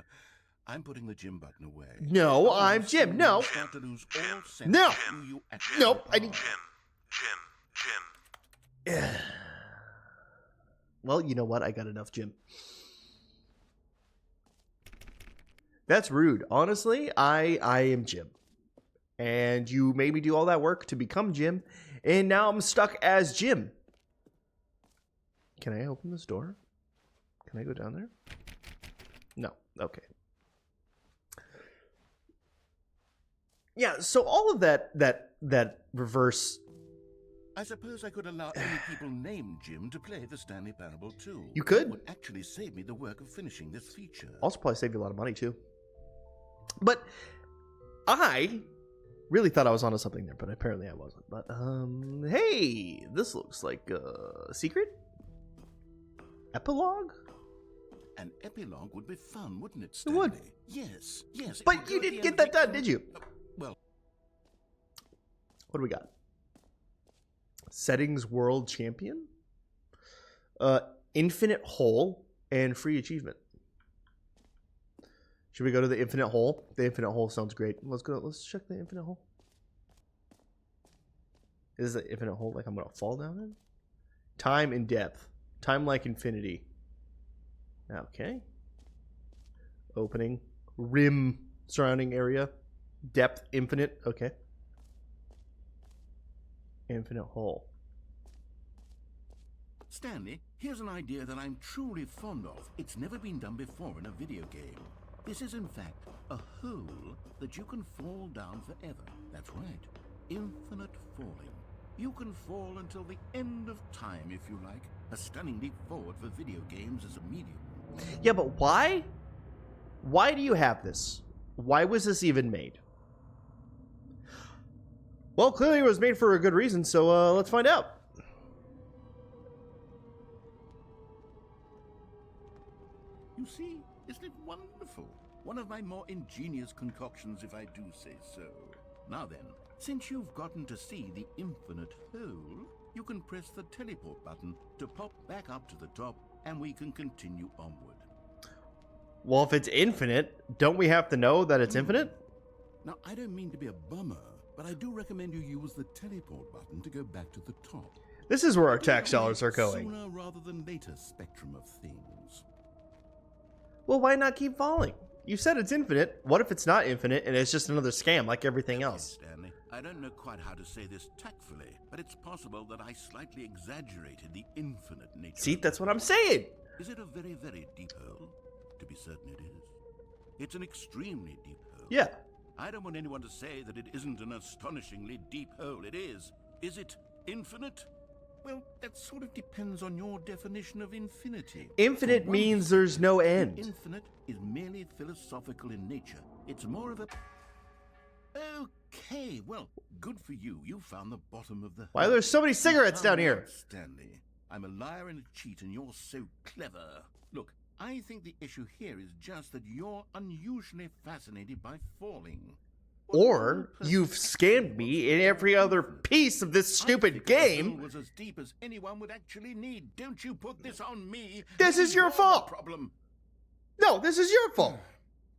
C: I'm putting the Jim button away.
A: No, I'm Jim. No.
C: Start to lose all sense
A: No.
C: of who you actually
A: Nope. I
C: are.
A: need... Jim. Well, you know what? I got enough Jim. That's rude. Honestly, I am Jim. And you made me do all that work to become Jim. And now I'm stuck as Jim. Can I open this door? Can I go down there? No. Okay. Yeah, so all of that reverse...
C: I suppose I could allow any people named Jim to play the Stanley Parable 2.
A: You could.
C: It would actually save me the work of finishing this feature.
A: Also probably save you a lot of money too. But I Really thought I was onto something there, but apparently I wasn't. But hey, this looks like a secret epilogue.
C: An epilogue would be fun, wouldn't it,
A: It
C: Stanley?
A: would.
C: Yes, yes. it
A: But
C: would
A: you
C: go at
A: didn't
C: the
A: get
C: end
A: that
C: of
A: done,
C: the-
A: did you?
C: Well,
A: What do we got? Settings World Champion, Infinite Hole, and free achievement. Should we go to the Infinite Hole? The Infinite Hole sounds great. Let's go. Let's check the Infinite Hole. Is the Infinite Hole like I'm gonna fall down in? Time and depth. Time like infinity. Okay. Opening. Rim surrounding area. Depth infinite. Okay. Infinite Hole.
C: Stanley, here's an idea that I'm truly fond of. It's never been done before in a video game. This is, in fact, a hole that you can fall down forever. That's right. Infinite falling. You can fall until the end of time, if you like. A stunning leap forward for video games as a medium.
A: Yeah, but why? Why do you have this? Why was this even made? Well, clearly it was made for a good reason, so let's find out.
C: You see, isn't it wonderful? One of my more ingenious concoctions, if I do say so. Now then, since you've gotten to see the infinite hole, you can press the teleport button to pop back up to the top, and we can continue onward.
A: Well, if it's infinite, don't we have to know that it's infinite?
C: Now, I don't mean to be a bummer, but I do recommend you use the teleport button to go back to the top.
A: This is where our tax dollars are going.
C: Sooner rather than later spectrum of things.
A: Well, why not keep falling? You said it's infinite. What if it's not infinite and it's just another scam like everything else?
C: Yes, Stanley. I don't know quite how to say this tactfully, but it's possible that I slightly exaggerated the infinite nature.
A: See,
C: of
A: that's
C: the
A: what I'm
C: hole.
A: saying.
C: Is it a very, very deep hole? To be certain it is. It's an extremely deep hole.
A: Yeah.
C: I don't want anyone to say that it isn't an astonishingly deep hole. It is. Is it infinite? Well, that sort of depends on your definition of infinity.
A: Infinite
C: For one
A: means
C: thing,
A: there's no
C: the
A: end.
C: infinite is merely philosophical in nature. It's more of a... Okay, well, good for you. You found the bottom of the
A: Why are
C: hole.
A: there so many cigarettes
C: You
A: down
C: found
A: here?
C: out, Stanley. I'm a liar and a cheat, and you're so clever. Look, I think the issue here is just that you're unusually fascinated by falling.
A: Or you've scammed me in every other piece of this stupid game.
C: Was as deep as anyone would actually need. Don't you put this on me.
A: This is your
C: You're the
A: fault.
C: Problem.
A: No, this is your fault.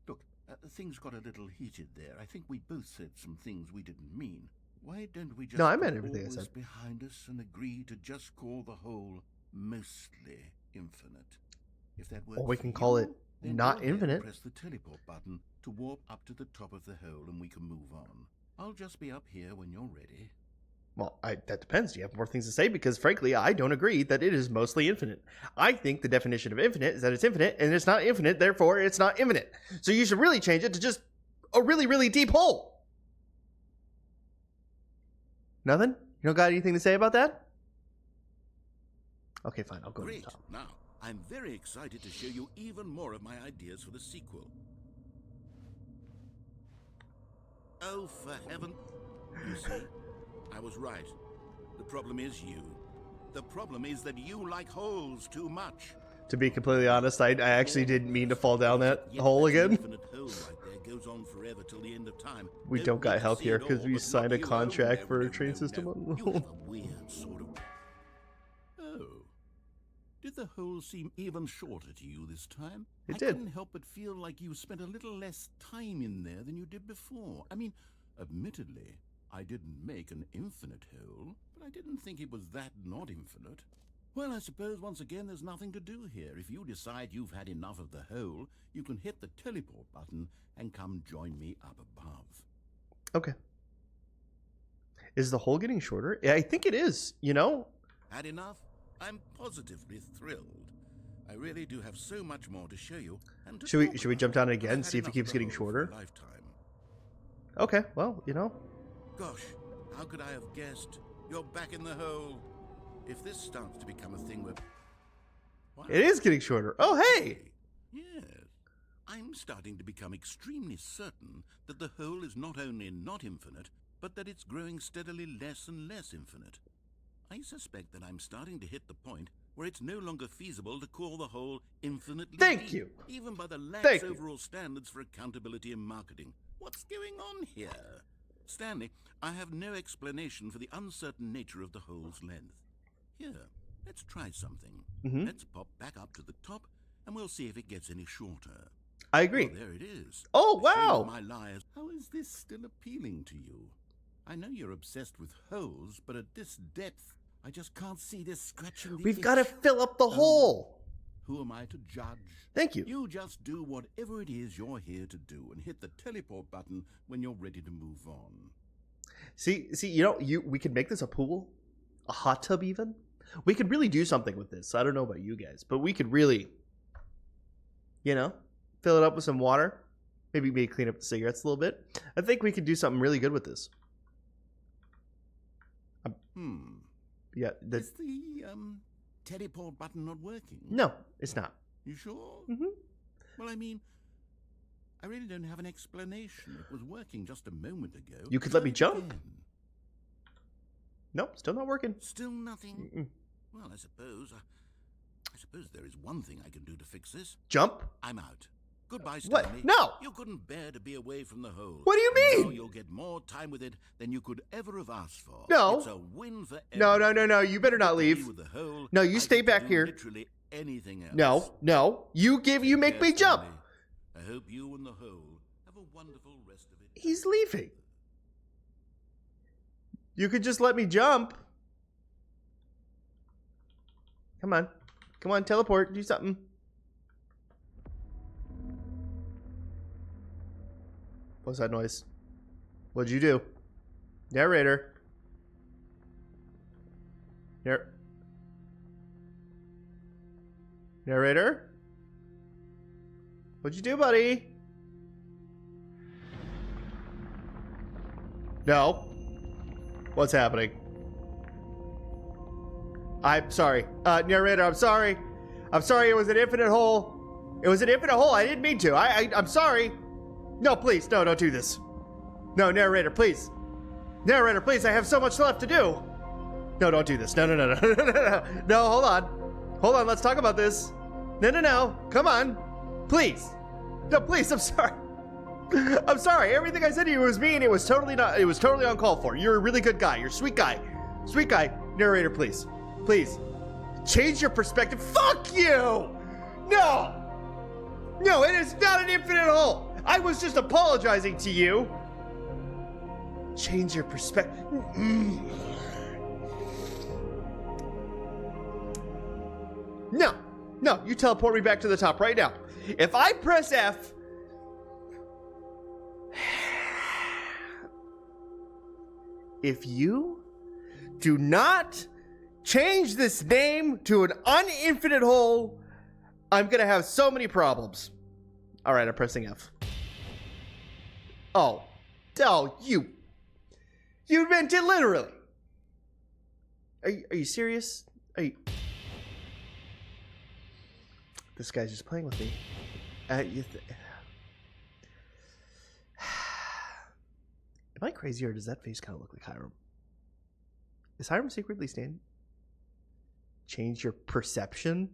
C: Look, things got a little heated there. I think we both said some things we didn't mean. Why don't we just
A: No, I meant
C: put
A: everything I
C: all this
A: said.
C: behind us and agree to just call the whole mostly infinite? If that works
A: Or we
C: for
A: can call
C: you,
A: it
C: then
A: not
C: go ahead and
A: infinite.
C: Press the teleport button to warp up to the top of the hole, and we can move on. I'll just be up here when you're ready.
A: Well, that depends. Do you have more things to say? Because frankly, I don't agree that it is mostly infinite. I think the definition of infinite is that it's infinite, and it's not infinite, therefore it's not infinite. So you should really change it to just a really, really deep hole. Nothing? You don't got anything to say about that? Okay, fine. I'll go to
C: Great.
A: the top.
C: Now, I'm very excited to show you even more of my ideas for the sequel. Oh, for heaven. You see, I was right. The problem is you. The problem is that you like holes too much.
A: To be completely honest, I actually didn't mean to fall down that
C: Yet
A: hole
C: that
A: again.
C: infinite hole right there goes on forever till the end of time.
A: We don't got
C: need to
A: help
C: see
A: here
C: it
A: because
C: all,
A: we
C: but
A: signed
C: not
A: a
C: you.
A: contract
C: No,
A: for
C: no,
A: a train
C: no,
A: system.
C: no. You have a weird sort of... Oh. Did the hole seem even shorter to you this time?
A: It
C: I
A: did.
C: couldn't help but feel like you spent a little less time in there than you did before. I mean, admittedly, I didn't make an infinite hole, but I didn't think it was that not infinite. Well, I suppose once again there's nothing to do here. If you decide you've had enough of the hole, you can hit the teleport button and come join me up above.
A: Okay. Is the hole getting shorter? Yeah, I think it is, you know?
C: Had enough? I'm positively thrilled. I really do have so much more to show you. And to
A: Should we
C: talk
A: jump down
C: about,
A: it
C: but
A: again,
C: I've
A: see if
C: had
A: it keeps
C: enough
A: getting
C: of the hole for a
A: shorter?
C: lifetime.
A: Okay, well, you know.
C: Gosh, how could I have guessed? You're back in the hole. If this starts to become a thing where... Wow.
A: It is getting shorter. Oh, hey!
C: Yes. I'm starting to become extremely certain that the hole is not only not infinite, but that it's growing steadily less and less infinite. I suspect that I'm starting to hit the point where it's no longer feasible to call the hole infinitely
A: Thank
C: deep,
A: you.
C: even by the lax
A: Thank you.
C: overall standards for accountability in marketing. What's going on here? Stanley, I have no explanation for the uncertain nature of the hole's length. Here, let's try something. Let's pop back up to the top, and we'll see if it gets any shorter.
A: I agree.
C: Oh, there it is.
A: Oh,
C: The shame
A: wow.
C: of my lies. How is this still appealing to you? I know you're obsessed with holes, but at this depth, I just can't see this scratching the
A: We've got to
C: itch.
A: fill up the hole.
C: Who am I to judge?
A: Thank you.
C: You just do whatever it is you're here to do and hit the teleport button when you're ready to move on.
A: See, we could make this a pool, a hot tub even. We could really do something with this. I don't know about you guys, but we could really, fill it up with some water. Maybe clean up the cigarettes a little bit. I think we could do something really good with this. Yeah.
C: Is the teleport button not working?
A: No, it's not.
C: You sure?
A: Mm-hmm.
C: Well, I mean, I really don't have an explanation. It was working just a moment ago.
A: You could let me
C: Try
A: jump?
C: again.
A: Nope, still not working.
C: Still nothing?
A: Mm-mm.
C: Well, I suppose there is one thing I can do to fix this.
A: Jump?
C: I'm out. Goodbye,
A: What?
C: Stanley.
A: No!
C: You couldn't bear to be away from the hole.
A: What do you
C: Now
A: mean?
C: you'll get more time with it than you could ever have asked for.
A: No.
C: It's a win for
A: No,
C: everyone.
A: no. You better not leave.
C: With the hole,
A: No, you
C: I
A: stay
C: get to
A: back
C: do
A: here.
C: Literally anything else.
A: No. You make me
C: Yes,
A: jump.
C: Stanley. I hope you and the hole have a wonderful rest of it.
A: He's leaving. You could just let me jump. Come on, teleport, do something. What's that noise? What'd you do? Narrator. Narrator? What'd you do, buddy? No. What's happening? I'm sorry. Narrator, I'm sorry. I'm sorry, it was an infinite hole. It was an infinite hole. I didn't mean to. I'm sorry. No, please. No, don't do this. No, narrator, please. Narrator, please. I have so much left to do. No, don't do this. No. No, hold on. Hold on. Let's talk about this. No. Come on. Please. No, please. I'm sorry. I'm sorry. Everything I said to you was mean. It was totally uncalled for. You're a really good guy. You're a sweet guy. Sweet guy. Narrator, please. Please. Change your perspective. Fuck you! No! No, it is not an infinite hole. I was just apologizing to you. Change your perspective. No, you teleport me back to the top right now. If I press F, if you do not change this name to an uninfinite hole, I'm gonna have so many problems. All right, I'm pressing F. Oh, you meant it literally. Are you serious? This guy's just playing with me. Am I crazy, or does that face kind of look like Hiram? Is Hiram secretly standing? Change your perception?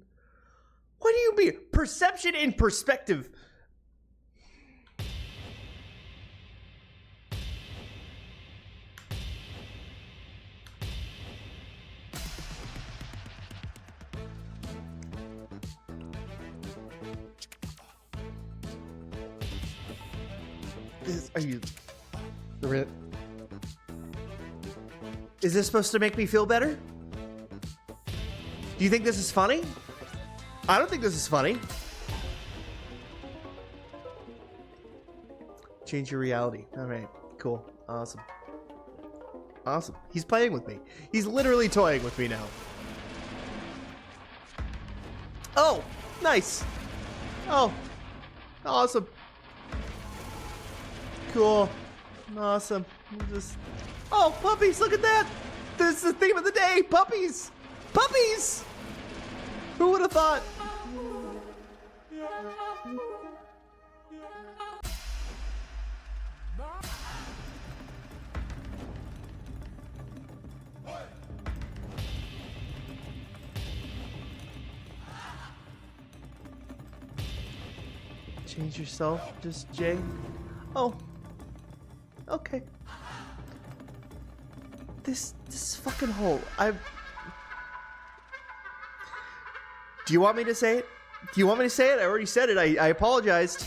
A: What do you mean? Perception in perspective. Is this supposed to make me feel better? Do you think this is funny? I don't think this is funny. Change your reality. All right, cool, awesome. He's playing with me. He's literally toying with me now. Oh, nice. Oh, awesome. Cool. Awesome. Oh, puppies, look at that. This is the theme of the day. Puppies. Puppies. Who would have thought? Change yourself, just Jay. Oh. Okay. This fucking hole. Do you want me to say it? Do you want me to say it? I already said it. I apologized.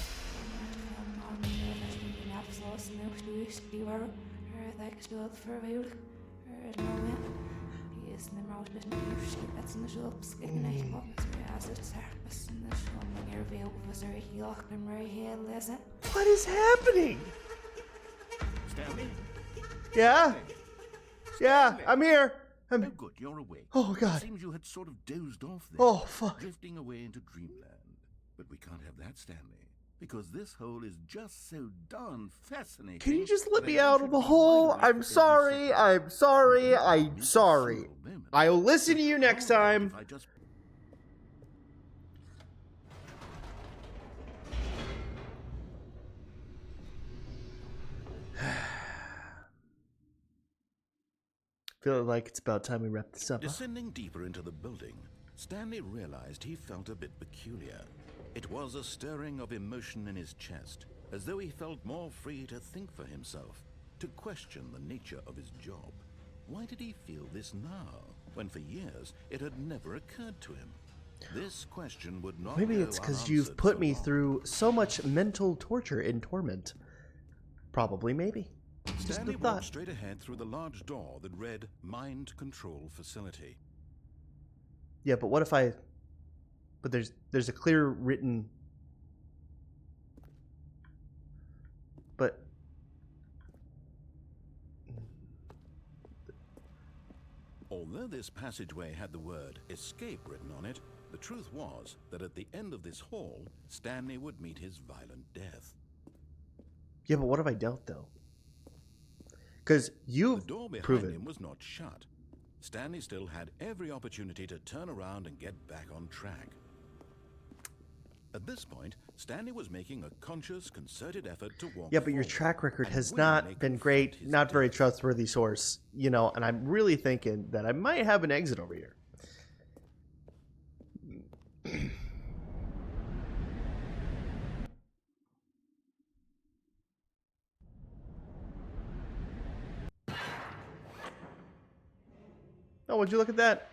A: What is happening?
C: Stanley?
A: Yeah? Yeah, I'm here.
C: Oh, good, you're awake.
A: Oh, God.
C: Seems you had sort of dozed off there.
A: Oh, fuck.
C: Drifting away into dreamland. But we can't have that, Stanley, because this hole is just so darn fascinating.
A: Can you just let
C: that
A: me
C: I
A: out
C: want
A: of
C: you
A: the
C: to be
A: hole?
C: wide awake
A: I'm
C: every
A: sorry.
C: second.
A: I'm sorry. I'm
C: Every
A: sorry.
C: single moment.
A: I'll listen to you next time.
C: If I just
A: Feel like it's about time we wrap this up. Huh?
C: Descending deeper into the building, Stanley realized he felt a bit peculiar. It was a stirring of emotion in his chest, as though he felt more free to think for himself, to question the nature of his job. Why did he feel this now, when for years it had never occurred to him? This question would not
A: Maybe
C: go
A: it's because you've
C: unanswered
A: put
C: for
A: me
C: long.
A: through so much mental torture and torment. Probably, maybe. Just
C: Stanley
A: a
C: walked
A: thought.
C: straight ahead through the large door that read Mind Control Facility.
A: Yeah, but what if I... But there's a clear written... But...
C: Although this passageway had the word escape written on it, the truth was that at the end of this hall, Stanley would meet his violent death.
A: Yeah, but what if I don't, though? Because
C: The
A: you've
C: door behind
A: proven...
C: him was not shut. Stanley still had every opportunity to turn around and get back on track. At this point, Stanley was making a conscious, concerted effort to walk
A: Yeah, but your
C: forward
A: track record
C: and
A: has
C: willingly
A: not been
C: confront
A: great,
C: his
A: not very
C: death.
A: trustworthy source, you know, and I'm really thinking that I might have an exit over here. Oh, would you look at that?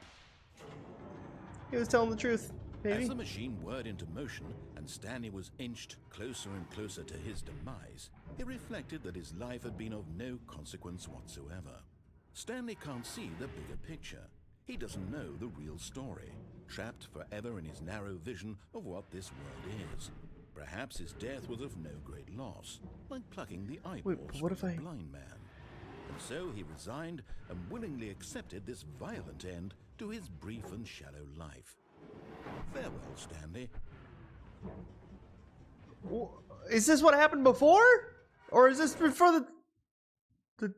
A: He was telling the truth,
C: As
A: maybe.
C: the machine whirred into motion and Stanley was inched closer and closer to his demise, he reflected that his life had been of no consequence whatsoever. Stanley can't see the bigger picture. He doesn't know the real story, trapped forever in his narrow vision of what this world is. Perhaps his death was of no great loss, like plucking the eyeballs
A: but what
C: from
A: if
C: a
A: I-
C: blind man. And so he resigned and willingly accepted this violent end to his brief and shallow life. Farewell, Stanley.
A: Is this what happened before? Or is this before the...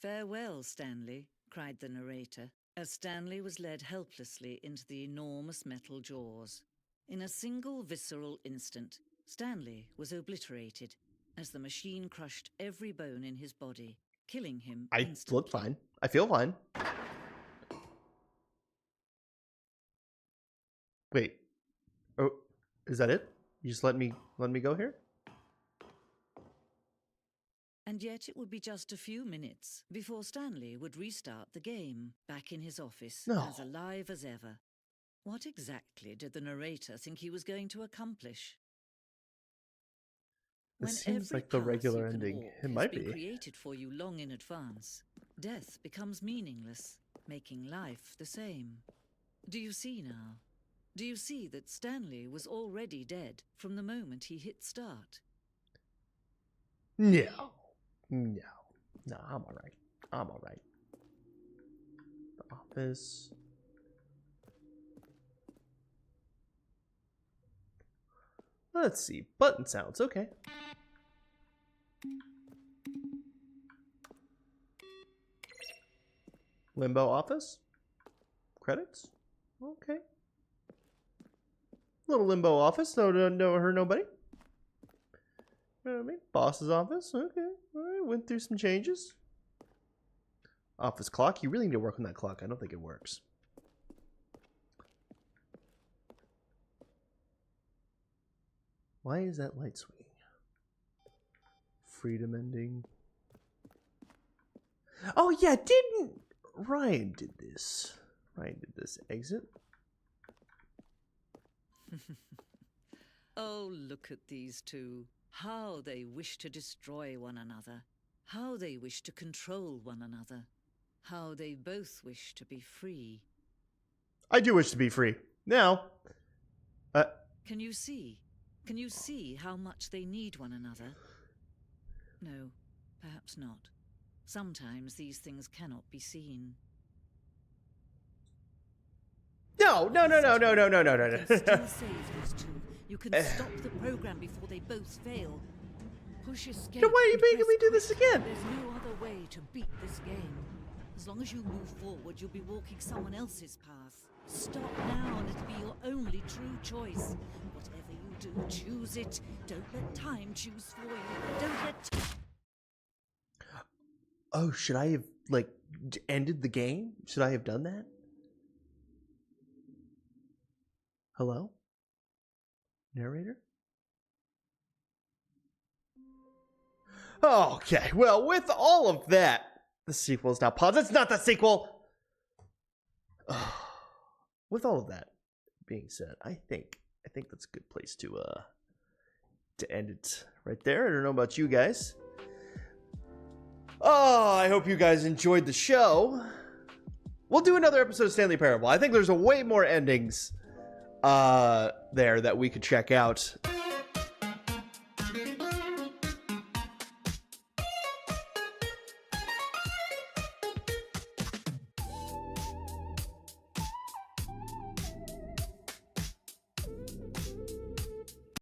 G: Farewell, Stanley, cried the narrator, as Stanley was led helplessly into the enormous metal jaws. In a single visceral instant, Stanley was obliterated as the machine crushed every bone in his body, killing him
A: I
G: instantly.
A: look fine. I feel fine. Wait. Oh, is that it? You just let me go here?
G: And yet it would be just a few minutes before Stanley would restart the game, back in his office,
A: No.
G: as alive as ever. What exactly did the narrator think he was going to accomplish?
A: This
G: When
A: seems
G: every
A: like the
G: path
A: regular
G: you can
A: ending.
G: walk
A: It
G: has
A: might
G: been
A: be.
G: created for you long in advance, death becomes meaningless, making life the same. Do you see now? Do you see that Stanley was already dead from the moment he hit start?
A: No. No, I'm alright. I'm alright. The office. Let's see. Button sounds. Okay. Limbo office. Credits. Okay. Little limbo office. No, hurt nobody. You know what I mean? Boss's office. Okay. All right. Went through some changes. Office clock. You really need to work on that clock. I don't think it works. Why is that light swinging? Freedom ending. Oh yeah, didn't Ryan did this? Ryan did this. Exit.
G: Oh, look at these two. How they wish to destroy one another. How they wish to control one another. How they both wish to be free.
A: I do wish to be free. Now.
G: Can you see? Can you see how much they need one another? No, perhaps not. Sometimes these things cannot be seen.
A: No.
G: You can still save these two. You can stop the program before they both fail. Push escape.
A: Then why are you
G: and
A: making me
G: press
A: do this
G: quit.
A: again?
G: There's no other way to beat this game. As long as you move forward, you'll be walking someone else's path. Stop now and it'll be your only true choice. Whatever you do, choose it. Don't let time choose for you. Don't let...
A: Oh, should I have, like, ended the game? Should I have done that? Hello? Narrator? Okay, well, with all of that, the sequel is now paused. It's not the sequel! With all of that being said, I think that's a good place to end it right there. I don't know about you guys. Oh, I hope you guys enjoyed the show. We'll do another episode of Stanley Parable. I think there's a way more endings there that we could check out.